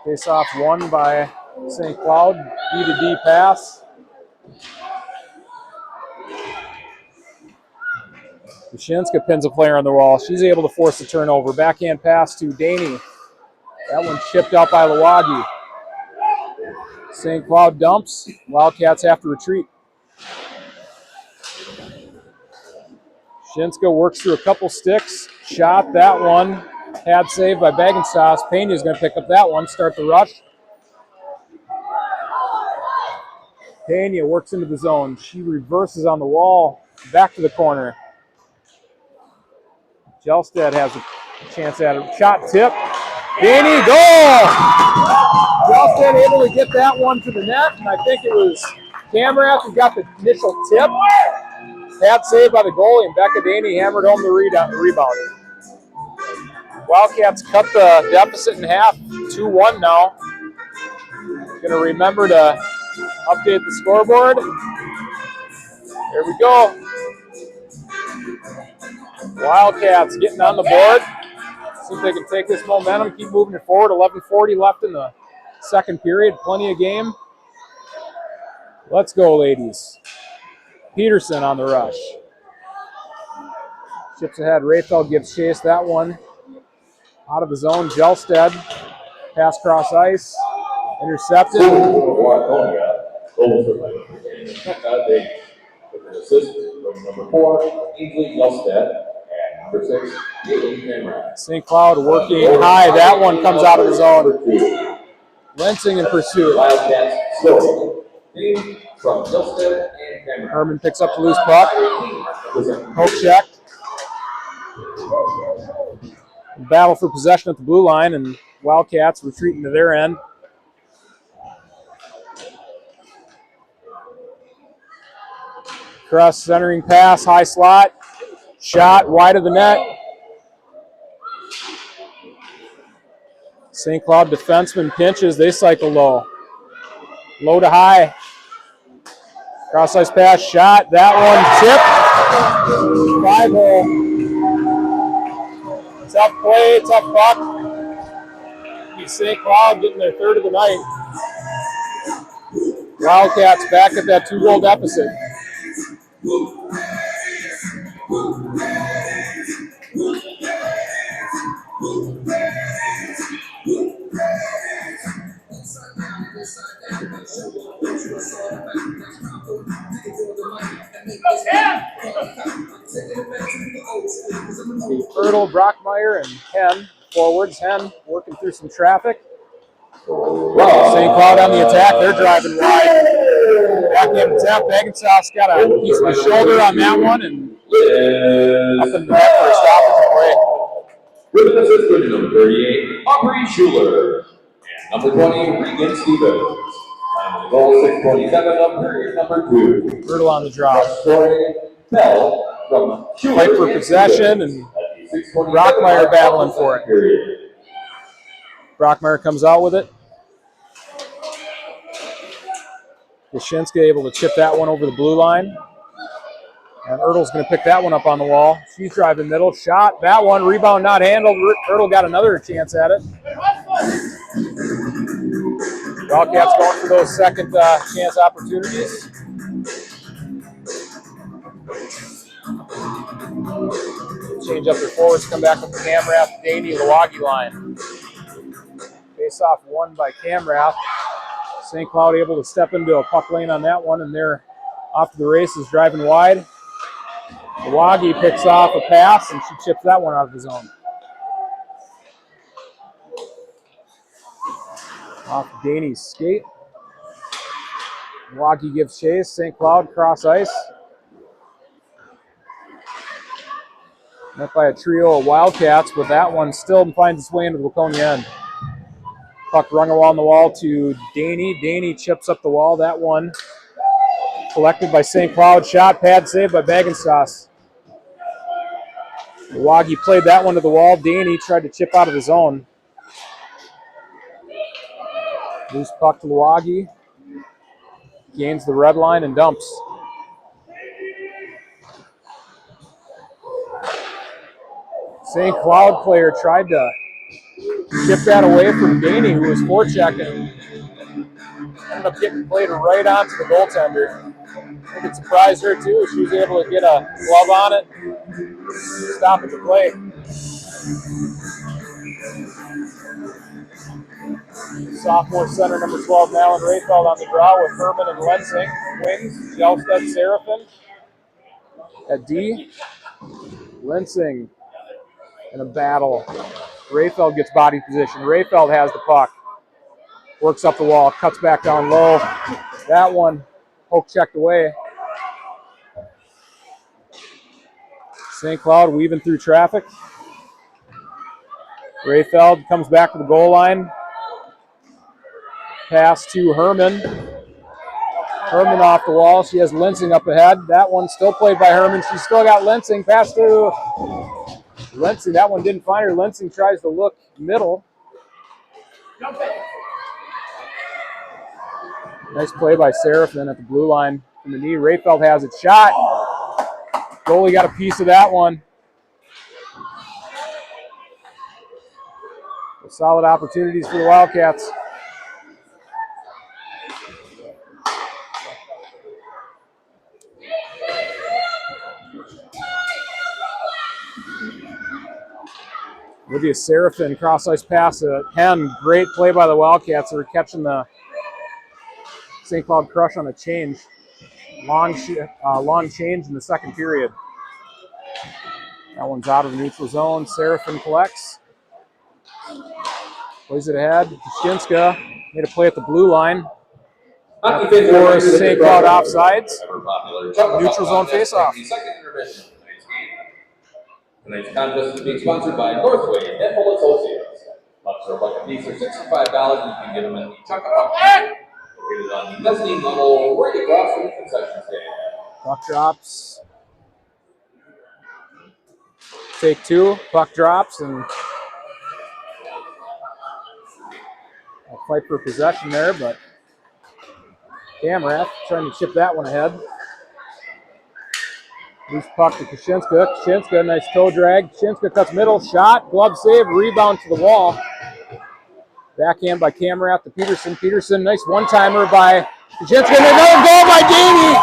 Face off won by St. Cloud. D to D pass. Kaczynska pins a player on the wall. She's able to force the turnover. Backhand pass to Daney. That one chipped out by Lawagi. St. Cloud dumps. Wildcats have to retreat. Kaczynska works through a couple sticks. Shot that one. Pad saved by Bagenstos. Pena's going to pick up that one. Start the rush. Pena works into the zone. She reverses on the wall. Back to the corner. Jelstead has a chance at it. Shot tip. Daney, goal! Jelstead able to get that one to the net, and I think it was Camerath who got the initial tip. Pad saved by the goalie, and Becca Daney hammered home the rebound. Wildcats cut the deficit in half, 2-1 now. Going to remember to update the scoreboard. There we go. Wildcats getting on the board. See if they can take this momentum, keep moving it forward. 11:40 left in the second period. Plenty of game. Let's go, ladies. Peterson on the rush. Chips ahead. Rayfeld gives chase. That one out of the zone. Jelstead. Pass cross ice. Intercepted. Over by Davies. With an assist from number 4, Ainsley Yelstad, and number 6, Caitlin Cameron. St. Cloud working high. That one comes out of the zone. Lensing in pursuit. Wildcats score. From Yelstad and Cameron. Herman picks up the loose puck. Poke check. Battle for possession at the blue line, and Wildcats retreating to their end. Cross centering pass, high slot. Shot wide of the net. St. Cloud defenseman pinches. They cycle low. Low to high. Cross ice pass, shot. That one tipped. 5-hole. Tough play, tough puck. St. Cloud getting their third of the night. Wildcats back at that 2-goal deficit. The Ertl, Brockmeyer, and Hen forwards. Hen working through some traffic. St. Cloud on the attack. They're driving wide. Backhand attack. Bagensauce got a piece of the shoulder on that one, and up in the net for a stoppage play. With an assist with number 38, Aubrey Schuler, and number 20, Regan Stevens. Time of the goal, 6:27 of period number 2. Ertl on the drop. Scoring fell from Schuler. Fight for possession, and Brockmeyer battling for it. Period. Brockmeyer comes out with it. Yashinska able to chip that one over the blue line. And Ertl's going to pick that one up on the wall. She's driving middle. Shot. That one. Rebound not handled. Ertl got another chance at it. Wildcats going for those second chance opportunities. Change up their forwards. Come back up to Camrath, Daney, Milwaukee line. Face off won by Camrath. St. Cloud able to step into a puck lane on that one, and they're off to the races, driving wide. Milwaukee picks off a pass, and she chips that one out of the zone. Off Daney's skate. Milwaukee gives chase. St. Cloud cross ice. Met by a trio of Wildcats, but that one still finds its way into the Waconia end. Puck rung along the wall to Daney. Daney chips up the wall. That one collected by St. Cloud. Shot, pad save by Bagensauce. Milwaukee played that one to the wall. Daney tried to chip out of the zone. Loose puck to Milwaukee. Gains the red line and dumps. St. Cloud player tried to chip that away from Daney, who was forechecking. Ended up getting played right onto the goaltender. I think it surprised her too. She was able to get a glove on it. Stop at the play. Sophomore center number 12, Malin Rayfeld on the draw with Herman and Lensing. Wings, Jelstad, Seraphin. At D, Lensing in a battle. Rayfeld gets body position. Rayfeld has the puck. Works up the wall, cuts back down low. That one, poke checked away. St. Cloud weaving through traffic. Rayfeld comes back to the goal line. Pass to Herman. Herman off the wall. She has Lensing up ahead. That one still played by Herman. She's still got Lensing. Pass to Lensing. That one didn't find her. Lensing tries to look middle. Nice play by Seraphin at the blue line from the knee. Rayfeld has it. Shot. Goalie got a piece of that one. Solid opportunities for the Wildcats. Olivia Seraphin, cross ice pass to Hen. Great play by the Wildcats. They're catching the St. Cloud crush on a change. Long change in the second period. That one's out of the neutral zone. Seraphin collects. Plays it ahead. Kushinska made a play at the blue line. For St. Cloud offsides. Neutral zone faceoff. Tonight's contest is being sponsored by Northway and Dental Associates. Bucks are like a piece for $65. You can get them at the Chuck-a-Puck. Located on the mezzanine level, right across from the concession stand. Puck drops. Take two. Puck drops and I'll fight for possession there, but Camerath trying to chip that one ahead. Loose puck to Kushinska. Kushinska, nice toe drag. Kushinska cuts middle, shot, glove save, rebound to the wall. Backhand by Camerath to Peterson. Peterson, nice one-timer by Kushinska. And another goal by Davey.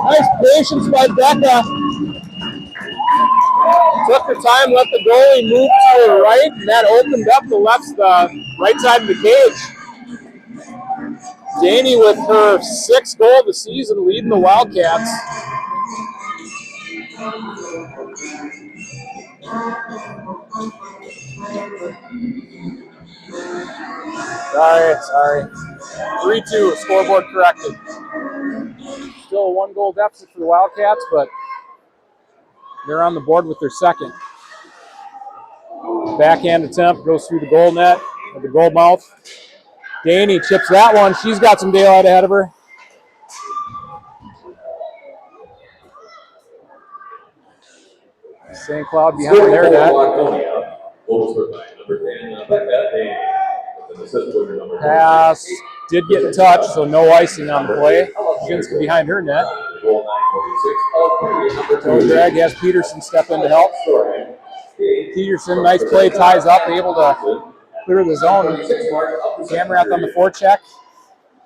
Nice patience by Becca. Took her time, let the goalie move to her right, and that opened up the right side of the cage. Daney with her 6th goal of the season, leading the Wildcats. Sorry. 3-2, scoreboard corrected. Still a 1-goal deficit for the Wildcats, but they're on the board with their second. Backhand attempt goes through the goal net at the goal mouth. Daney chips that one. She's got some daylight ahead of her. St. Cloud behind their net. Pass did get in touch, so no icing on the play. Kushinska behind her net. Toe drag has Peterson step in to help. Peterson, nice play, ties up, able to clear the zone. Camerath on the forecheck.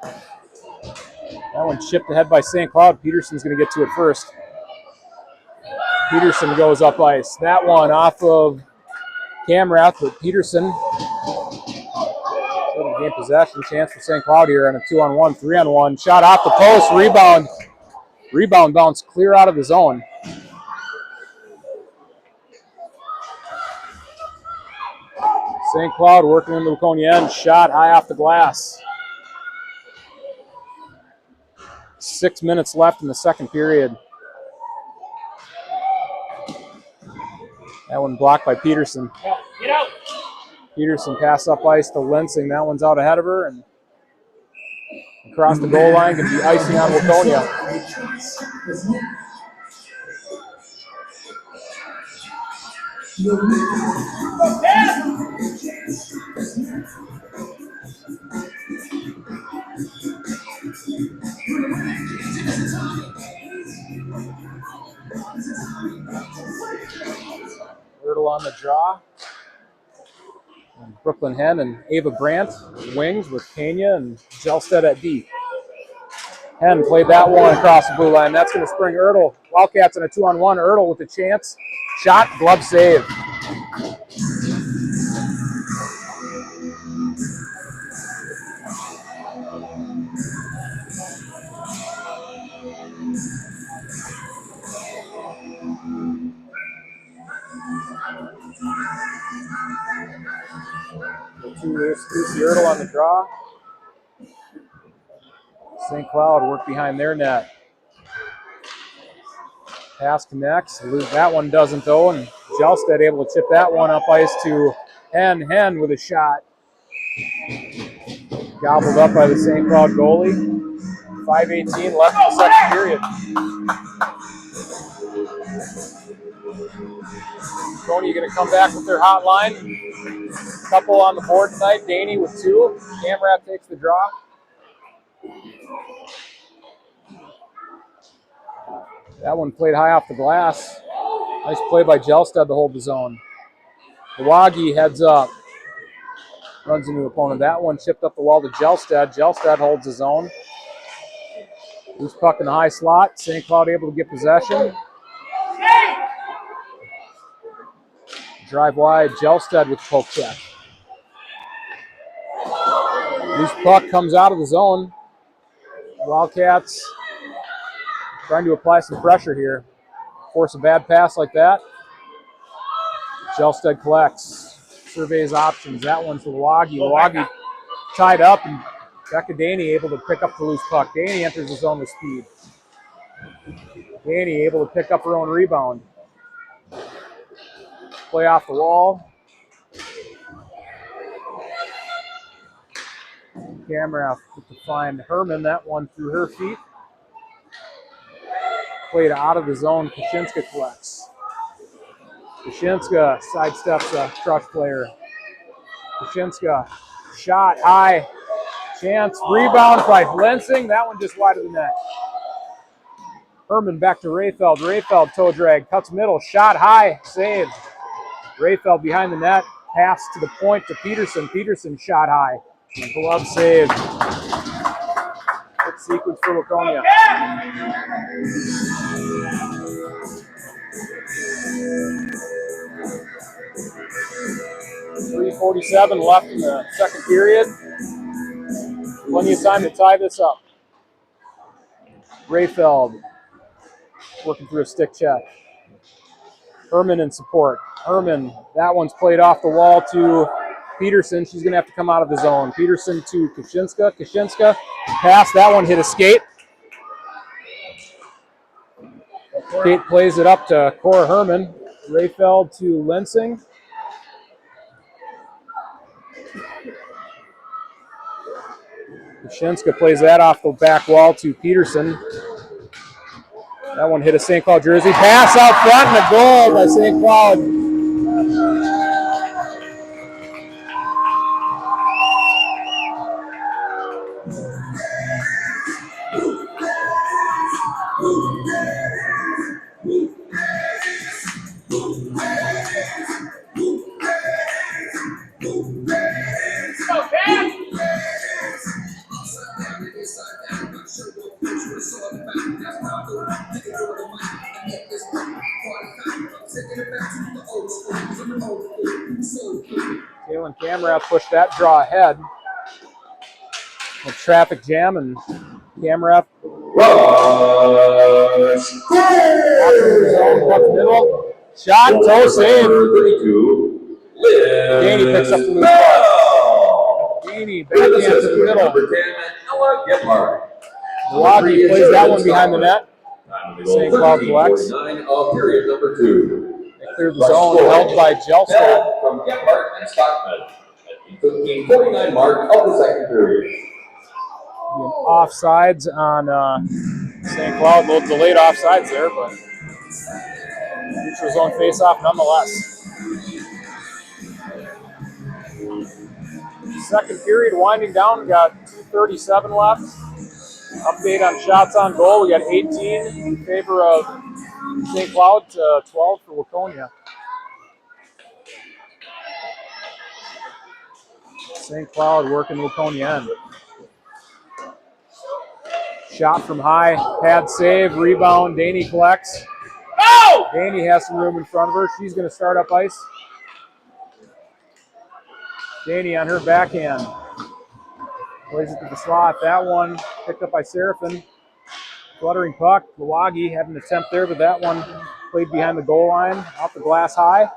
That one chipped ahead by St. Cloud. Peterson's going to get to it first. Peterson goes up ice. That one off of Camerath, but Peterson gain possession. Chance for St. Cloud here on a 2-on-1, 3-on-1. Shot off the post, rebound. Rebound bounce clear out of the zone. St. Cloud working into the Waconia end. Shot high off the glass. 6 minutes left in the second period. That one blocked by Peterson. Get out. Peterson pass up ice to Lensing. That one's out ahead of her and across the goal line. Going to be icing on Waconia. Hurdle on the draw. And Brooklyn Hen and Ava Brandt wings with Kenya and Gelstead at D. Hen played that one across the blue line. That's going to spring Ertl. Wildcats on a 2-on-1. Ertl with a chance. Shot, glove save. Lucy Ertl on the draw. St. Cloud work behind their net. Pass connects. That one doesn't though, and Gelstead able to chip that one up ice to Hen. Hen with a shot. Gobbled up by the St. Cloud goalie. 5:18 left in the second period. Tony, going to come back with their hot line. Couple on the board tonight. Daney with 2. Camerath takes the draw. That one played high off the glass. Nice play by Gelstead to hold the zone. Iwagi heads up. Runs into the opponent. That one chipped up the wall to Gelstead. Gelstead holds his own. Loose puck in the high slot. St. Cloud able to get possession. Drive wide. Gelstead with the poke check. Loose puck comes out of the zone. Wildcats trying to apply some pressure here. Force a bad pass like that. Jelstead collects, surveys options. That one's for Wagi. Wagi tied up, and Becca Daney able to pick up the loose puck. Daney enters the zone with speed. Daney able to pick up her own rebound. Play off the wall. Camera to find Herman. That one through her feet. Played out of the zone. Kashinska collects. Kashinska sidesteps a crush player. Kashinska shot high. Chance. Rebound by Lensing. That one just wide of the net. Herman back to Rayfeld. Rayfeld toe drag. Cuts middle. Shot high. Saved. Rayfeld behind the net. Pass to the point to Peterson. Peterson shot high. Glove save. Good sequence for Waconia. .347 left in the second period. Plenty of time to tie this up. Rayfeld working through a stick check. Herman in support. Herman, that one's played off the wall to Peterson. She's going to have to come out of the zone. Peterson to Kashinska. Kashinska pass. That one hit a skate. Kate plays it up to Cora Herman. Rayfeld to Lensing. Kashinska plays that off the back wall to Peterson. That one hit a St. Cloud jersey. Pass out front and a goal by St. Cloud. Taylor Camera pushed that draw ahead. A traffic jam and Camera middle. Shot, toe save. Daney picks up the loose ball. Daney backhand to the middle. Wagi plays that one behind the net. St. Cloud collects. Period number 2. They cleared the zone, held by Jelstead. From Gephardt and Stockman at the 15:49 mark of the second period. Offsides on St. Cloud. A little delayed offsides there, but neutral zone face-off nonetheless. Second period winding down. We got 2:37 left. Update on shots on goal. We got 18 in favor of St. Cloud, 12 for Waconia. St. Cloud working Waconia end. Shot from high, pad save, rebound. Daney collects. Oh! Daney has some room in front of her. She's going to start up ice. Daney on her backhand. Plays it to the slot. That one picked up by Seraphin. Fluttering puck. Lawagi had an attempt there, but that one played behind the goal line. Off the glass high.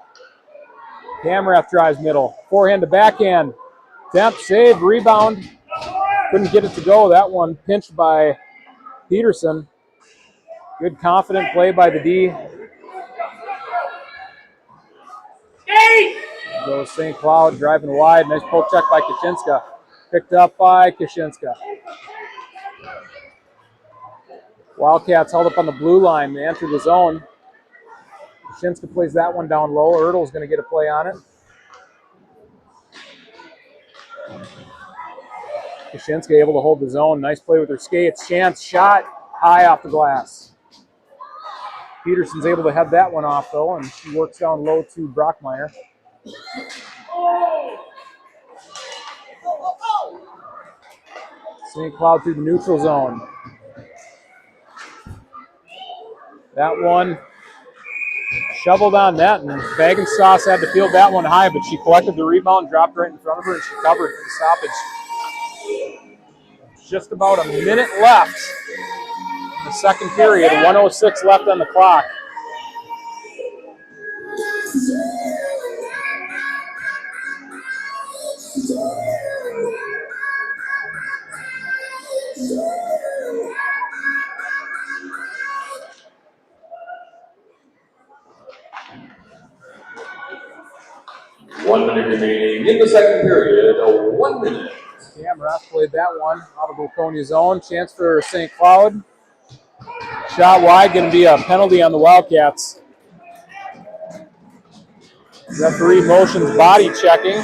Camrath drives middle. Forehand to backhand. Attempt, save, rebound. Couldn't get it to go. That one pinched by Peterson. Good confident play by the D. Goes St. Cloud driving wide. Nice poke check by Kashinska. Picked up by Kashinska. Wildcats held up on the blue line. They enter the zone. Kashinska plays that one down low. Ertl's going to get a play on it. Kashinska able to hold the zone. Nice play with her skates. Chance shot high off the glass. Peterson's able to head that one off, though, and she works down low to Brockmeyer. St. Cloud through the neutral zone. That one shoveled on net, and Bagenstos had to field that one high, but she collected the rebound, dropped right in front of her, and she covered for the stoppage. just about a minute left in the second period. 1:06 left on the clock. One minute remaining in the second period. 1 minute. Rath played that one out of Waconia's own. Chance for St. Cloud. Shot wide, going to be a penalty on the Wildcats. Referee motions body checking.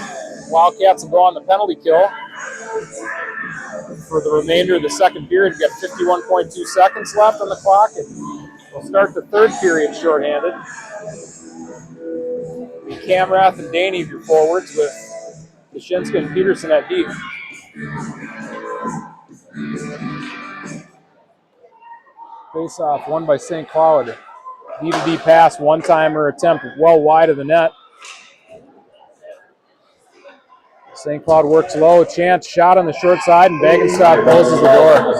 Wildcats will go on the penalty kill. For the remainder of the second period, we've got 51.2 seconds left on the clock, and we'll start the third period shorthanded. Rath and Daney, your forwards, with Kashinsky and Peterson at deep. Face-off won by St. Cloud. D-to-D pass, one-timer attempt well wide of the net. St. Cloud works low. Chance shot on the short side, and Bagenstock closes the door.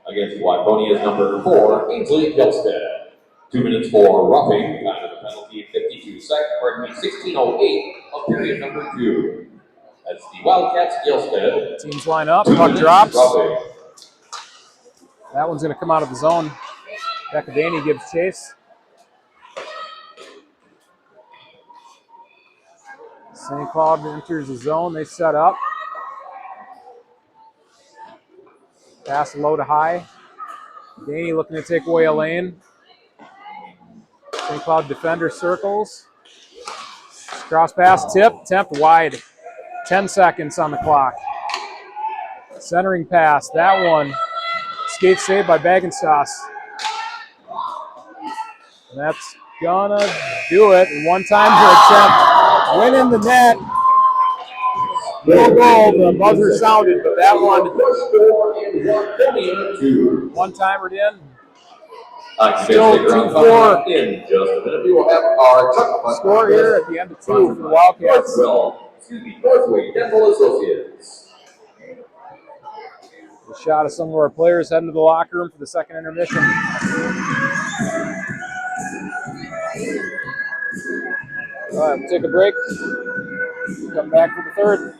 Against Waconia's number 4, Ainsley Gilstead. 2 minutes for roughing. Time of the penalty, 52 seconds. Pardon me, 16:08 of period number 2. That's the Wildcats Gilstead. Teams line up. Puck drops. That one's going to come out of the zone. Daney gives chase. St. Cloud enters the zone. They set up. Pass low to high. Daney looking to take away a lane. St. Cloud defender circles. Cross pass, tip, temp wide. 10 seconds on the clock. Centering pass, that one. Skate saved by Bagenstock. That's gonna do it. One-timer attempt. Win in the net. No goal. The buzzer sounded, but that one. One-timered in. Still 2-4. In just a minute, we will have our score here at the end of 2 for the Wildcats. Northway Dental Associates. The shot of some of our players heading to the locker room for the second intermission. All right, we'll take a break. Come back for the third.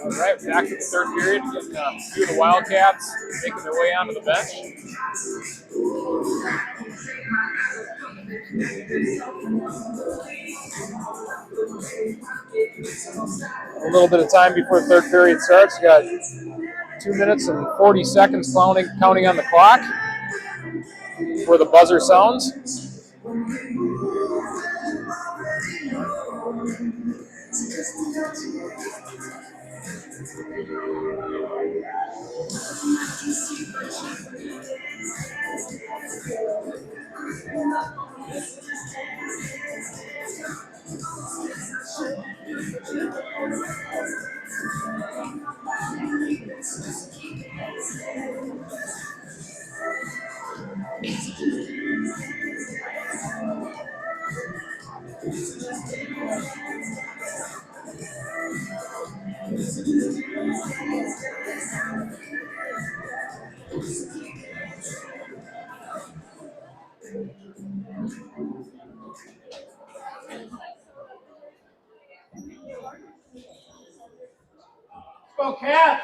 All right, back to the third period. Getting a few of the Wildcats making their way onto the bench. A little bit of time before the third period starts. We got 2 minutes and 40 seconds counting on the clock before the buzzer sounds. Go Cats!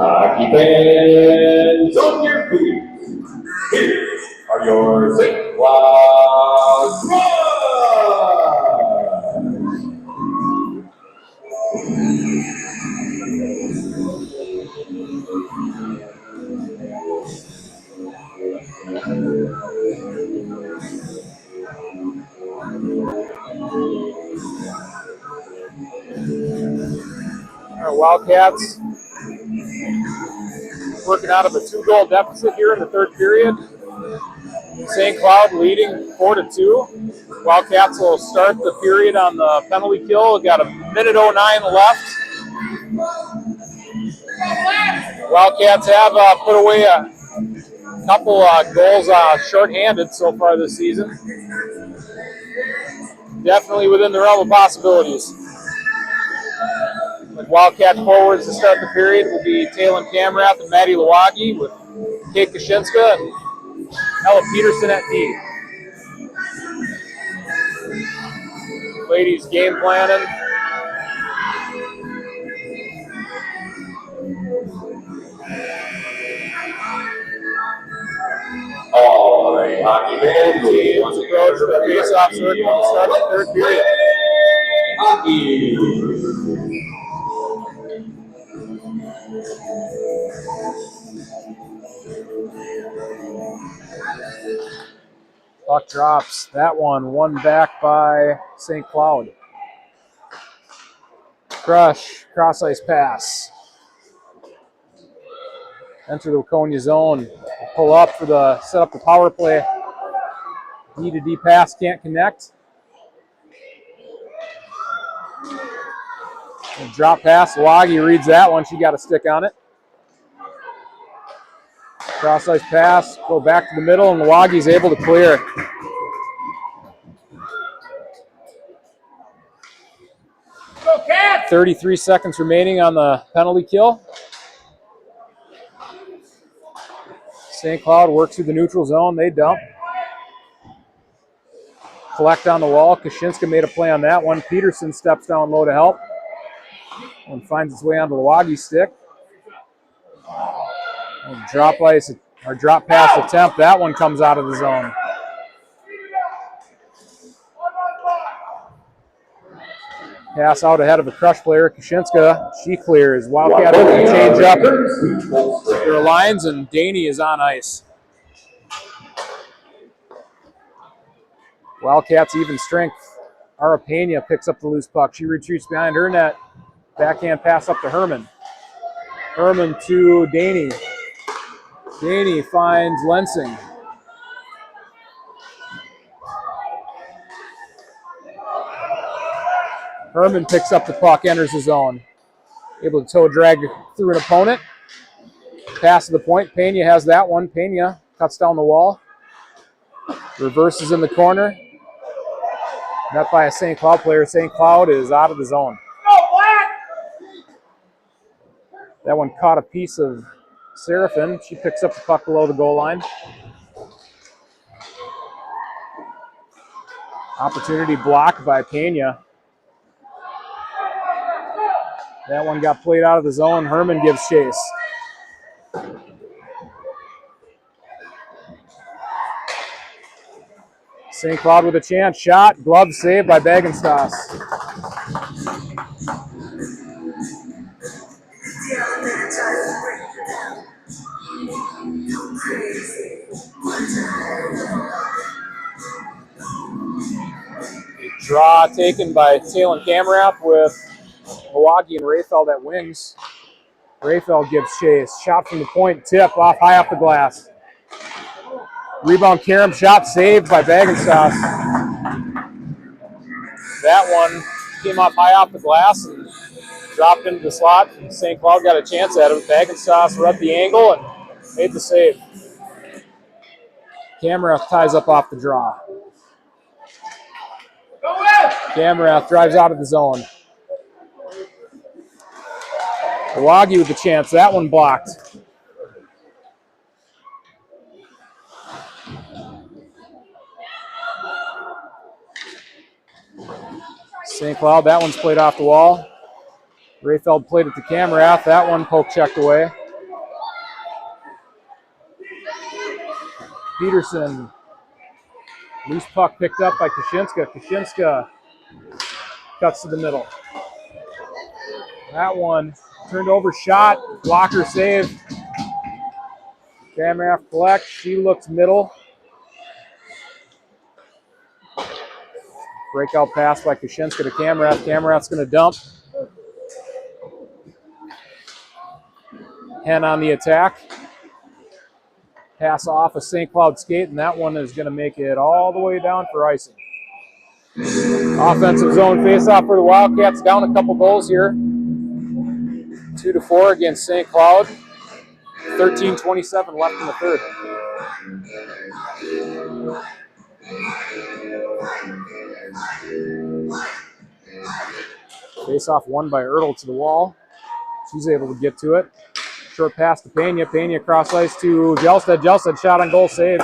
Hockey fans, on your feet. Here are your St. Cloud Our Wildcats working out of a 2-goal deficit here in the third period. St. Cloud leading 4-2. Wildcats will start the period on the penalty kill. We've got 1:09 left. Wildcats have put away a couple goals shorthanded so far this season. Definitely within the realm of possibilities. With Wildcat forwards to start the period will be Talon Kamrath and Maddie Lawagi, with Kate Kashinska and Ella Peterson at D. Ladies game planning. All right, hockey fans, we Once approach the face-off circle to start the third period. hockey. Puck drops. That one won back by St. Cloud. Crush, cross-ice pass. Enter the Waconia zone. Pull up for the set up the power play. D to D pass, can't connect. And drop pass. Lawagi reads that one. She got a stick on it. Cross-ice pass. Go back to the middle, and Lawagi's able to clear. Go Cats! 33 seconds remaining on the penalty kill. St. Cloud works through the neutral zone. They dump. Collect on the wall. Kashinska made a play on that one. Peterson steps down low to help and finds its way onto Lawagi's stick. And drop pass attempt. That one comes out of the zone. Pass out ahead of the Crush player. Kashinska, she clears. Wildcat able to change up their lines, and Daney is on ice. Wildcats even strength. Arapena picks up the loose puck. She retreats behind her net. Backhand pass up to Herman. Herman to Daney. Daney finds Lensing. Herman picks up the puck, enters the zone. Able to toe drag through an opponent. Pass to the point. Pena has that one. Pena cuts down the wall. Reverses in the corner. Met by a St. Cloud player. St. Cloud is out of the zone. Go Black! That one caught a piece of Seraphin. She picks up the puck below the goal line. Opportunity blocked by Pena. That one got played out of the zone. Herman gives chase. St. Cloud with a chance. Shot. Glove saved by Bagenstos. Draw taken by Talon Kamrath with Milwaukee and Rayfeld at wings. Rayfeld gives chase. Shot from the point. Tip off high off the glass. Rebound Karam. Shot saved by Bagenstos. That one came up high off the glass and dropped into the slot. St. Cloud got a chance at it. Bagenstos read the angle and made the save. Kamrath ties up off the draw. Go West! Kamrath drives out of the zone. Milwaukee with the chance. That one blocked. St. Cloud, that one's played off the wall. Rayfeld played it to Kamrath. That one poke checked away. Peterson. Loose puck picked up by Kaczynska. Kaczynska cuts to the middle. That one turned over, shot, blocker save. Kamrath collects. She looks middle. Breakout pass by Kaczynska to Kamrath. Kamrath's going to dump. Hen on the attack. Pass off a St. Cloud skate, and that one is going to make it all the way down for icing. Offensive zone face-off for the Wildcats. Down a couple goals here. 2-4 against St. Cloud. 13:27 left in the third. Face-off won by Ertl to the wall. She's able to get to it. Short pass to Pena. Pena cross ice to Jelstad. Jelstad shot on goal, save.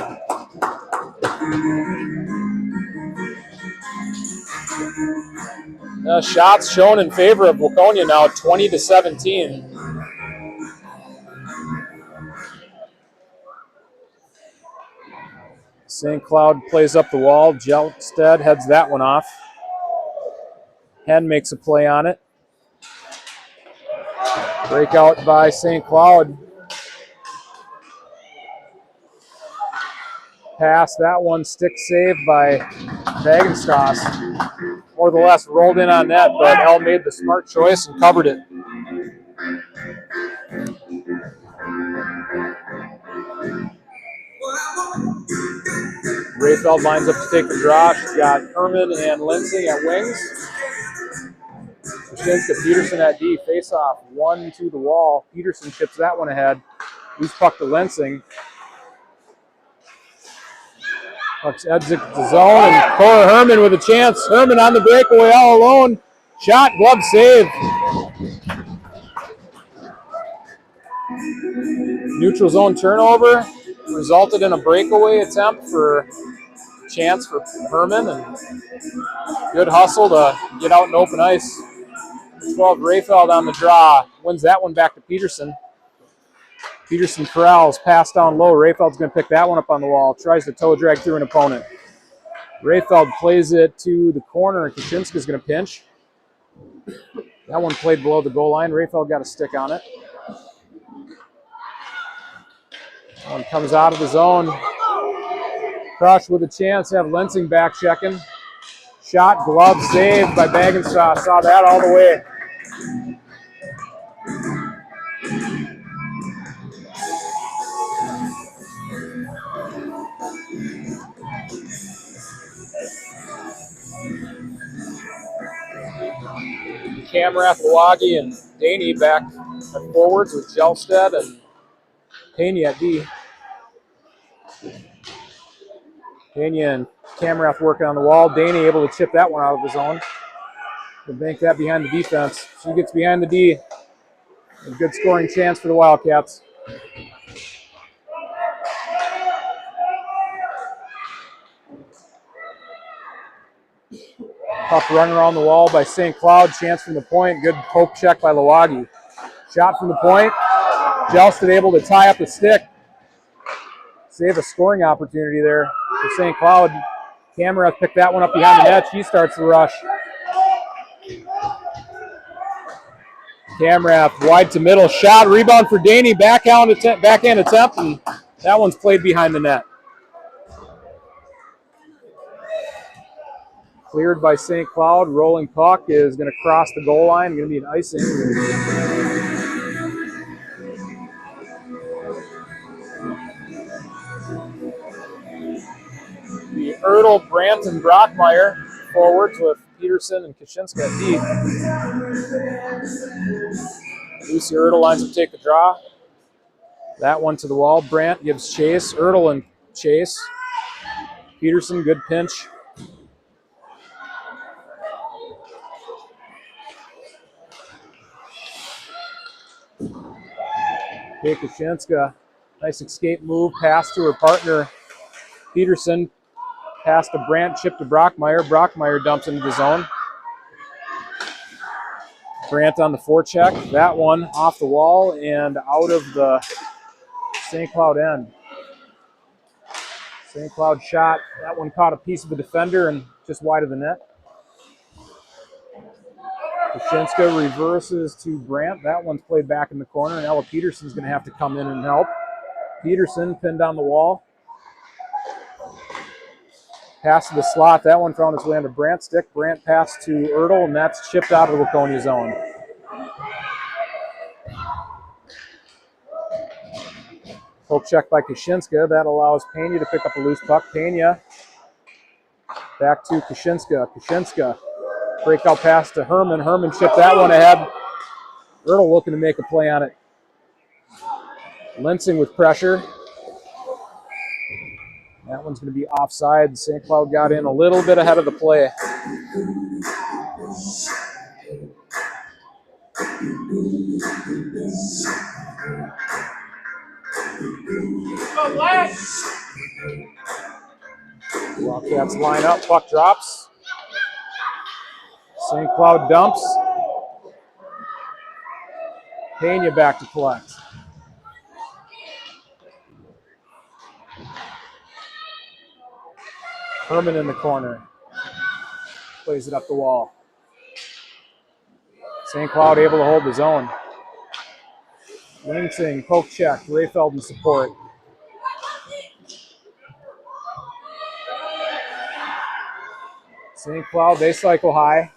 Shots shown in favor of Waconia now, 20-17. St. Cloud plays up the wall. Jelstad heads that one off. Hen makes a play on it. Breakout by St. Cloud. Pass, that one stick saved by Bagenstos. More or less rolled in on net, but El made the smart choice and covered it. Rayfeld lines up to take the draw. She's got Herman and Lindsay at wings. Kaczynska, Peterson at D. Face-off, one to the wall. Peterson chips that one ahead. Loose puck to Lensing. Puck's exit the zone, and Cora Herman with a chance. Herman on the breakaway all alone. Shot, glove save. Neutral zone turnover resulted in a breakaway attempt for chance for Herman, and good hustle to get out in open ice. 12, Rayfeld on the draw, wins that one back to Peterson. Peterson corrals, pass down low. Rayfeld's going to pick that one up on the wall. Tries to toe drag through an opponent. Rayfeld plays it to the corner, and Kaczynska's going to pinch. That one played below the goal line. Rayfeld got a stick on it. One comes out of the zone. Crush with a chance to have Lensing back checking. Shot, glove, saved by Bagenstos. Saw that all the way. Kamrath, Milwaukee, and Daney back at forwards with Jelstad and Pena at D. Pena and Camerath working on the wall. Daney able to chip that one out of the zone. He'll bank that behind the defense. She gets behind the D. A good scoring chance for the Wildcats. Tough run around the wall by St. Cloud. Chance from the point. Good poke check by Lawagi. Shot from the point. Jelsted able to tie up the stick. Save a scoring opportunity there for St. Cloud. Camerath picked that one up behind the net. She starts the rush. Camerath wide to middle. Shot. Rebound for Daney. Backhand attempt. And that one's played behind the net. Cleared by St. Cloud. Rolling puck is going to cross the goal line. Going to be an icing. The Ertl, Brandt, and Brockmeyer forwards with Peterson and Kaczynska at deep. Lucy Ertl lines up to take the draw. That one to the wall. Brandt gives chase. Ertl and chase. Peterson, good pinch. Okay, Kaczynska, nice escape move, pass to her partner, Peterson, pass to Brandt, chip to Brockmeyer. Brockmeyer dumps into the zone. Brandt on the forecheck, that one off the wall and out of the St. Cloud end. St. Cloud shot, that one caught a piece of the defender and just wide of the net. Kaczynska reverses to Brandt. That one's played back in the corner, and Ella Peterson's going to have to come in and help. Peterson pinned on the wall. Pass to the slot. That one found its way onto Brandt's stick. Brandt passed to Ertl, and that's chipped out of the Waconia zone. Poke check by Kaczynska. That allows Pena to pick up a loose puck. Pena back to Kaczynska. Kaczynska. Breakout pass to Herman. Herman chipped that one ahead. Ertl looking to make a play on it. Linsing with pressure. That one's going to be offside. St. Cloud got in a little bit ahead of the play. Wildcats line up. Puck drops. St. Cloud dumps. Pena back to collect. Herman in the corner. Plays it up the wall. St. Cloud able to hold the zone. Linsing, poke check. Rayfeld in support. St. Cloud, they cycle high.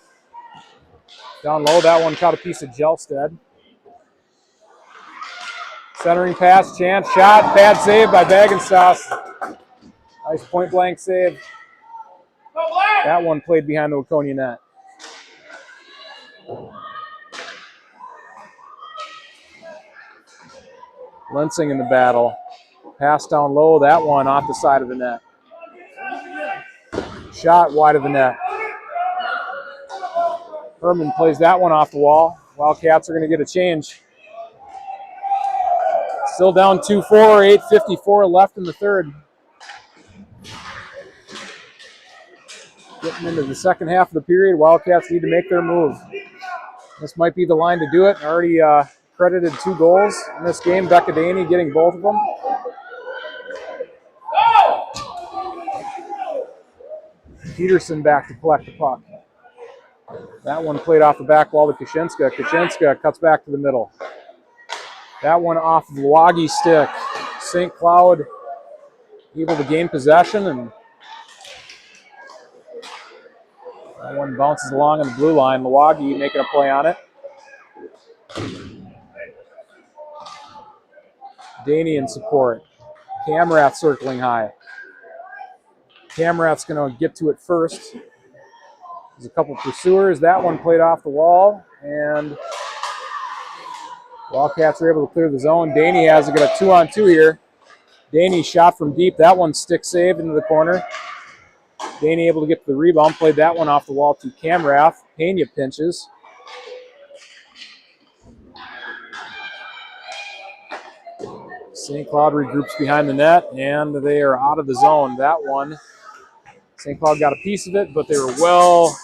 Down low, that one caught a piece of Jelsted. Centering pass, chance, shot, bad save by Bagenstos. Nice point blank save. That one played behind the Waconia net. Linsing in the battle. Pass down low, that one off the side of the net. Shot wide of the net. Herman plays that one off the wall. Wildcats are going to get a change. Still down 2-4, 8:54 left in the third. Getting into the second half of the period, Wildcats need to make their move. This might be the line to do it. Already credited 2 goals in this game. Becca Daney getting both of them. Peterson back to collect the puck. That one played off the back wall to Kaczynska. Kaczynska cuts back to the middle. That one off of Lawagi's stick. St. Cloud able to gain possession, and that one bounces along on the blue line. Lawagi making a play on it. Daney in support. Camerath circling high. Camerath's going to get to it first. There's a couple pursuers. That one played off the wall, and Wildcats are able to clear the zone. Daney has got a 2-on-2 here. Daney shot from deep. That one stick saved into the corner. Daney able to get to the rebound, played that one off the wall to Camrath. Pena pinches. St. Cloud regroups behind the net, and they are out of the zone. That one, St. Cloud got a piece of it, but they were well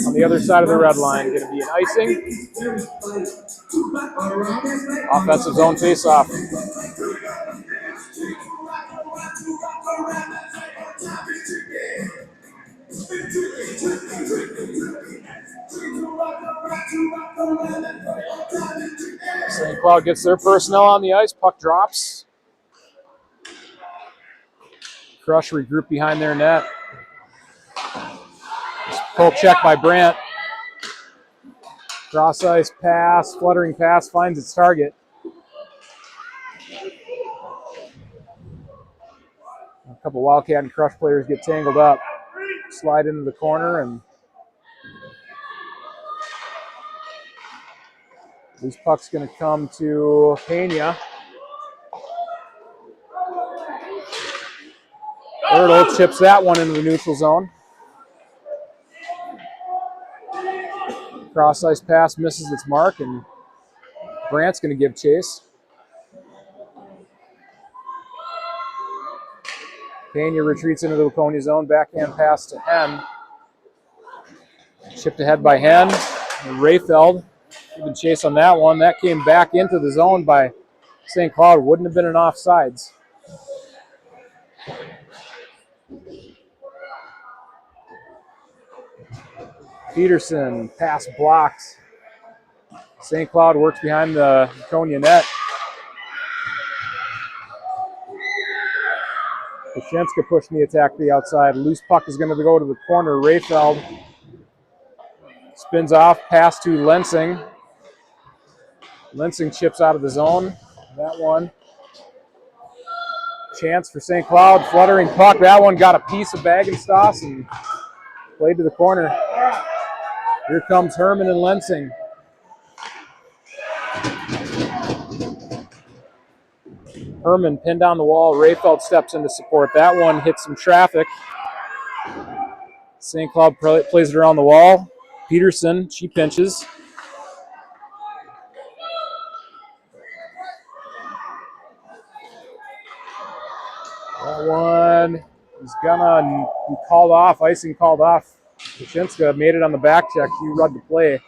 on the other side of the red line. Going to be an icing. Offensive zone face-off. St. Cloud gets their personnel on the ice. Puck drops. Crush regroup behind their net. Pull check by Brandt. Cross ice pass, fluttering pass, finds its target. A couple Wildcat and Crush players get tangled up. Slide into the corner, and this puck's going to come to Pena. Ertl chips that one into the neutral zone. Cross ice pass misses its mark, and Brandt's going to give chase. Pena retreats into the Waconia zone. Backhand pass to Hen. Chipped ahead by Hen. And Rayfeld giving chase on that one. That came back into the zone by St. Cloud. Wouldn't have been an offsides. Peterson, pass blocked. St. Cloud works behind the Waconia net. Kashinska pushing the attack to the outside. Loose puck is going to go to the corner. Rayfeld spins off, pass to Lensing. Lensing chips out of the zone. That one. Chance for St. Cloud, fluttering puck. That one got a piece of Bagenstoss and played to the corner. Here comes Herman and Lensing. Herman pinned on the wall. Rayfeld steps in to support. That one hits some traffic. St. Cloud plays it around the wall. Peterson, she pinches. That one is gonna be called off. Icing called off. Kashinska made it on the back check. She read the play.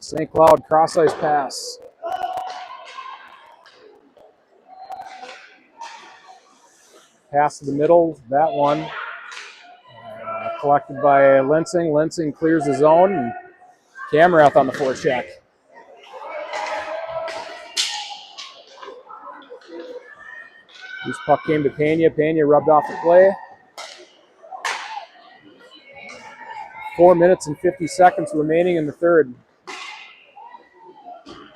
St. Cloud cross ice pass. Pass to the middle. That one collected by Lensing. Lensing clears the zone. And Camrath on the forecheck. This puck came to Pena. Pena rubbed off the play. 4 minutes and 50 seconds remaining in the third.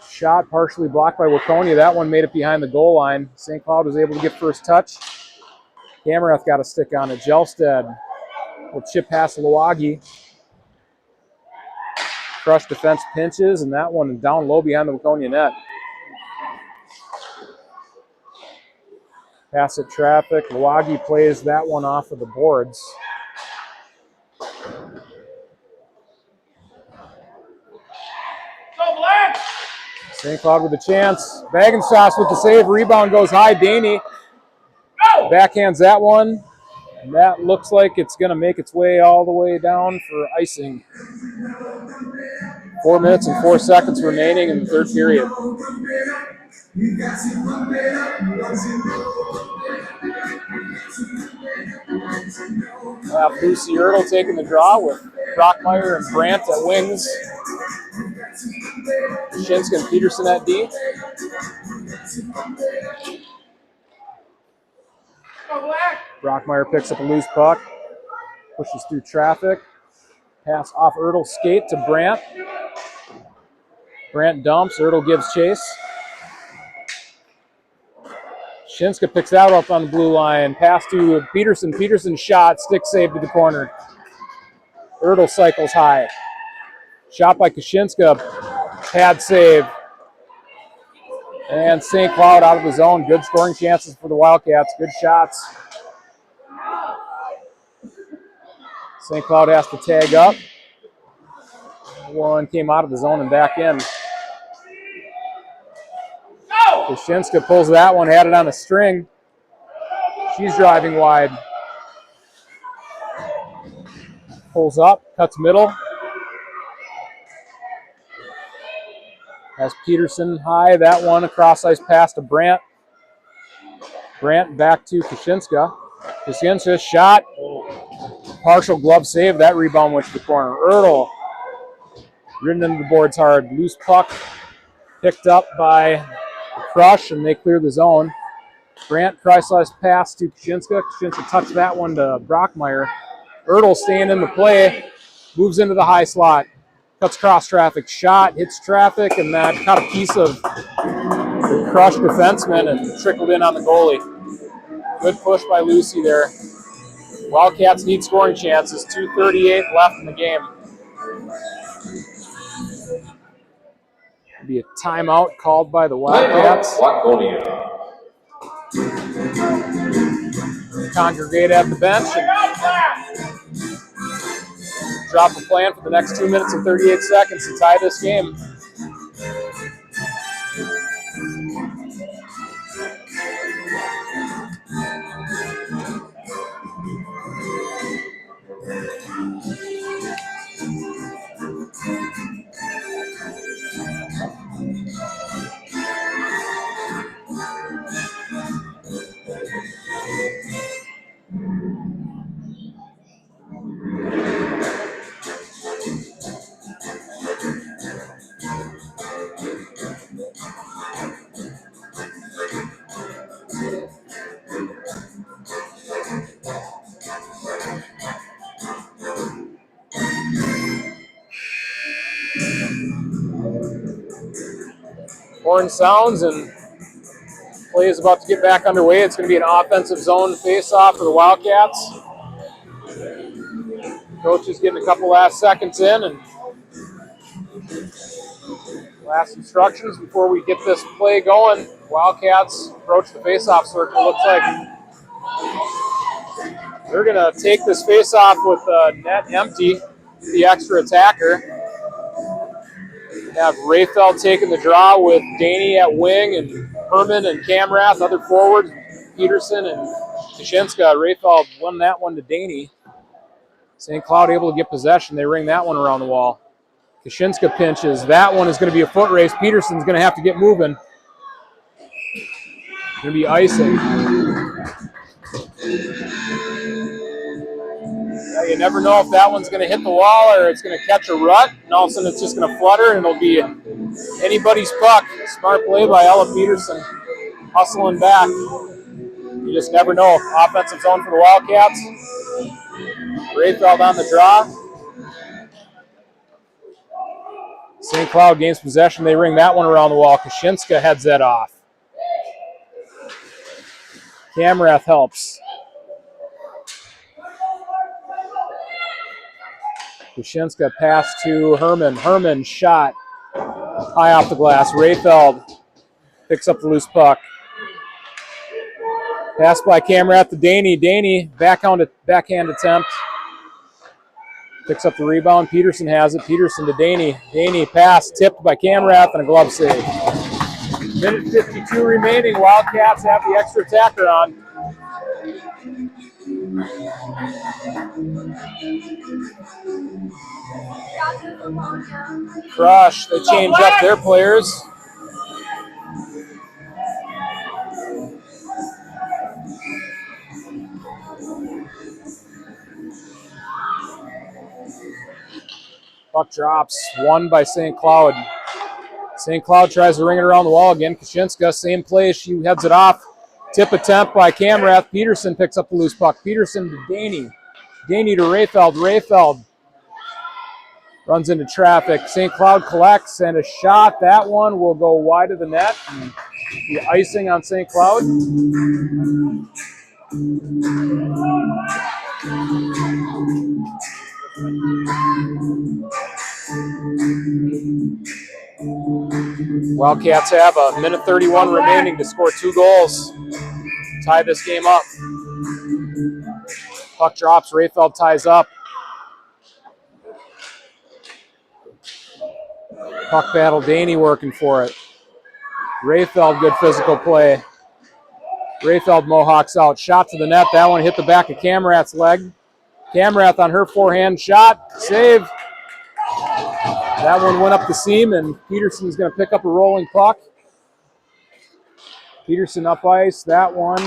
Shot partially blocked by Waconia. That one made it behind the goal line. St. Cloud was able to get first touch. Camrath got a stick on it. Gelstead will chip past Lawagi. Crush defense pinches, and that one down low behind the Waconia net. Pass at traffic. Lawagi plays that one off of the boards. Go Black! St. Cloud with a chance. Bagenstoss with the save. Rebound goes high. Daney backhands that one. And that looks like it's going to make its way all the way down for icing. 4 minutes and 4 seconds remaining in the third period. Lucy Ertl taking the draw with Brockmeyer and Brandt at wings. Kashinska and Peterson at D. Brockmeyer picks up a loose puck, pushes through traffic. Pass off Ertl's skate to Brandt. Brandt dumps. Ertl gives chase. Kashinska picks that up on the blue line. Pass to Peterson. Peterson shot. Stick save to the corner. Ertl cycles high. Shot by Kashinska. Pad save. And St. Cloud out of the zone. Good scoring chances for the Wildcats. Good shots. St. Cloud has to tag up. One came out of the zone and back in. Kashinska pulls that one, had it on a string. She's driving wide. Pulls up, cuts middle. Has Peterson high. That one, a cross-ice pass to Brandt. Brandt back to Kashinska. Kashinska shot. Partial glove save. That rebound went to the corner. Ertl ridden into the boards hard. Loose puck picked up by Crush, and they clear the zone. Brandt, cross-ice pass to Kashinska. Kashinska touched that one to Brockmeyer. Ertl staying in the play. Moves into the high slot. Cuts cross traffic. Shot, hits traffic, and that caught a piece of the Crush defenseman and trickled in on the goalie. Good push by Lucy there. Wildcats need scoring chances. 2:38 left in the game. Be a timeout called by the Wildcats. Waconia. Congregate at the bench and drop a plan for the next 2 minutes and 38 seconds to tie this game. Horn sounds and play is about to get back underway. It's going to be an offensive zone face-off for the Wildcats. Coach is getting a couple last seconds in and last instructions before we get this play going. Wildcats approach the face-off circle. Looks like they're going to take this face-off with net empty, the extra attacker. Have Rayfeld taking the draw with Daney at wing and Herman and Camrath, other forwards, Peterson and Kashinska. Rayfeld won that one to Daney. St. Cloud able to get possession. They ring that one around the wall. Kashinska pinches. That one is going to be a foot race. Peterson's going to have to get moving. Going to be icing. Yeah, you never know if that one's going to hit the wall or it's going to catch a rut, and all of a sudden it's just going to flutter, and it'll be anybody's puck. Smart play by Ella Peterson, hustling back. You just never know. Offensive zone for the Wildcats. Rayfeld on the draw. St. Cloud gains possession. They ring that one around the wall. Kashinska heads that off. Camrath helps. Kashinska pass to Herman. Herman shot high off the glass. Rayfeld picks up the loose puck. Pass by Camrath to Daney. Daney backhand attempt. Picks up the rebound. Peterson has it. Peterson to Daney. Daney pass tipped by Camrath and a glove save. Minute 52 remaining. Wildcats have the extra attacker on. Crush, they change up their players. Puck drops, won by St. Cloud. St. Cloud tries to ring it around the wall again. Kashinska, same play, she heads it off. Tip attempt by Camrath. Peterson picks up the loose puck. Peterson to Daney. Daney to Rayfeld. Rayfeld runs into traffic. St. Cloud collects and a shot. That one will go wide of the net. And the icing on St. Cloud. Wildcats have a minute 31 remaining to score 2 goals. Tie this game up. Puck drops, Rayfeld ties up. Puck battle, Daney working for it. Rayfeld, good physical play. Rayfeld Mohawks out. Shot to the net. That one hit the back of Camrath's leg. Camrath on her forehand shot. Save. That one went up the seam, and Peterson's going to pick up a rolling puck. Peterson up ice. That one.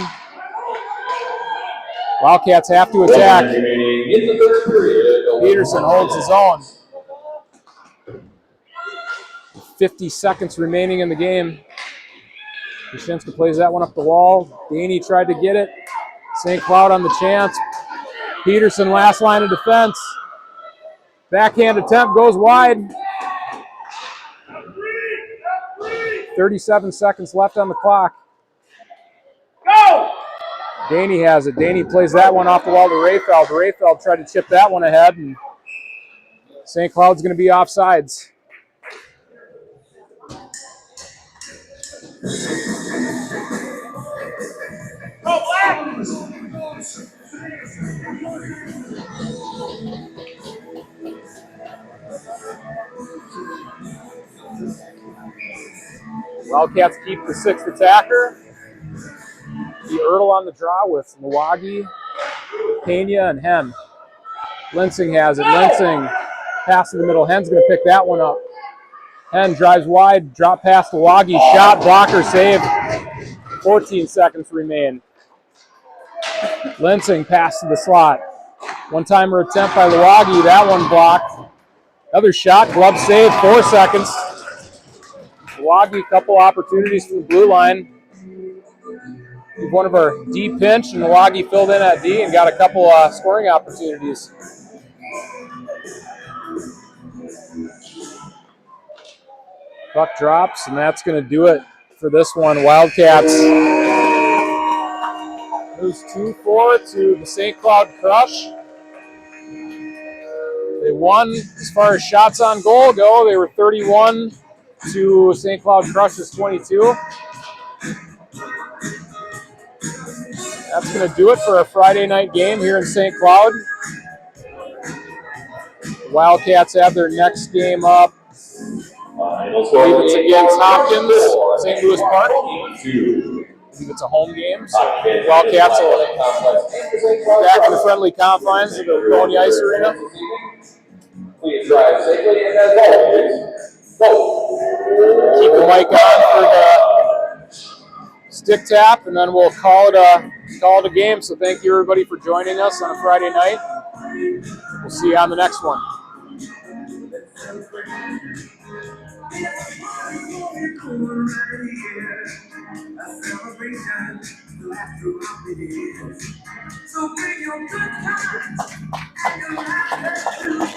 Wildcats have to attack. Peterson holds his own. 50 seconds remaining in the game. Kushinska plays that one up the wall. Daney tried to get it. St. Cloud on the chance. Peterson, last line of defense. Backhand attempt goes wide. 37 seconds left on the clock. Go! Daney has it. Daney plays that one off the wall to Rayfeld. Rayfeld tried to chip that one ahead, and St. Cloud's going to be offsides. Go Black! Wildcats keep the 6th attacker. The Ertl on the draw with Milwaukee, Pena, and Hen. Linsing has it. Linsing pass in the middle. Hen's going to pick that one up. Hen drives wide, drop past Milwaukee. Shot, blocker, save. 14 seconds remain. Linsing pass to the slot. One-timer attempt by Milwaukee. That one blocked. Another shot, glove save, 4 seconds. Milwaukee, couple opportunities from the blue line. One of our D pinch, and Milwaukee filled in at D and got a couple scoring opportunities. Puck drops, and that's going to do it for this one. Wildcats moves 2-4 to the St. Cloud Crush. They won as far as shots on goal go. They were 31 to St. Cloud Crush's 22. That's going to do it for a Friday night game here in St. Cloud. The Wildcats have their next game up. It's against Hopkins, St. Louis Park. I believe it's a home game, so Wildcats will back in the friendly confines of the Waconia Ice Arena. Please drive safely and as always, go. Keep the mic on for the stick tap, and then we'll call it a game. So thank you everybody for joining us on a Friday night. We'll see you on the next one. So bring your good times and your laughter too.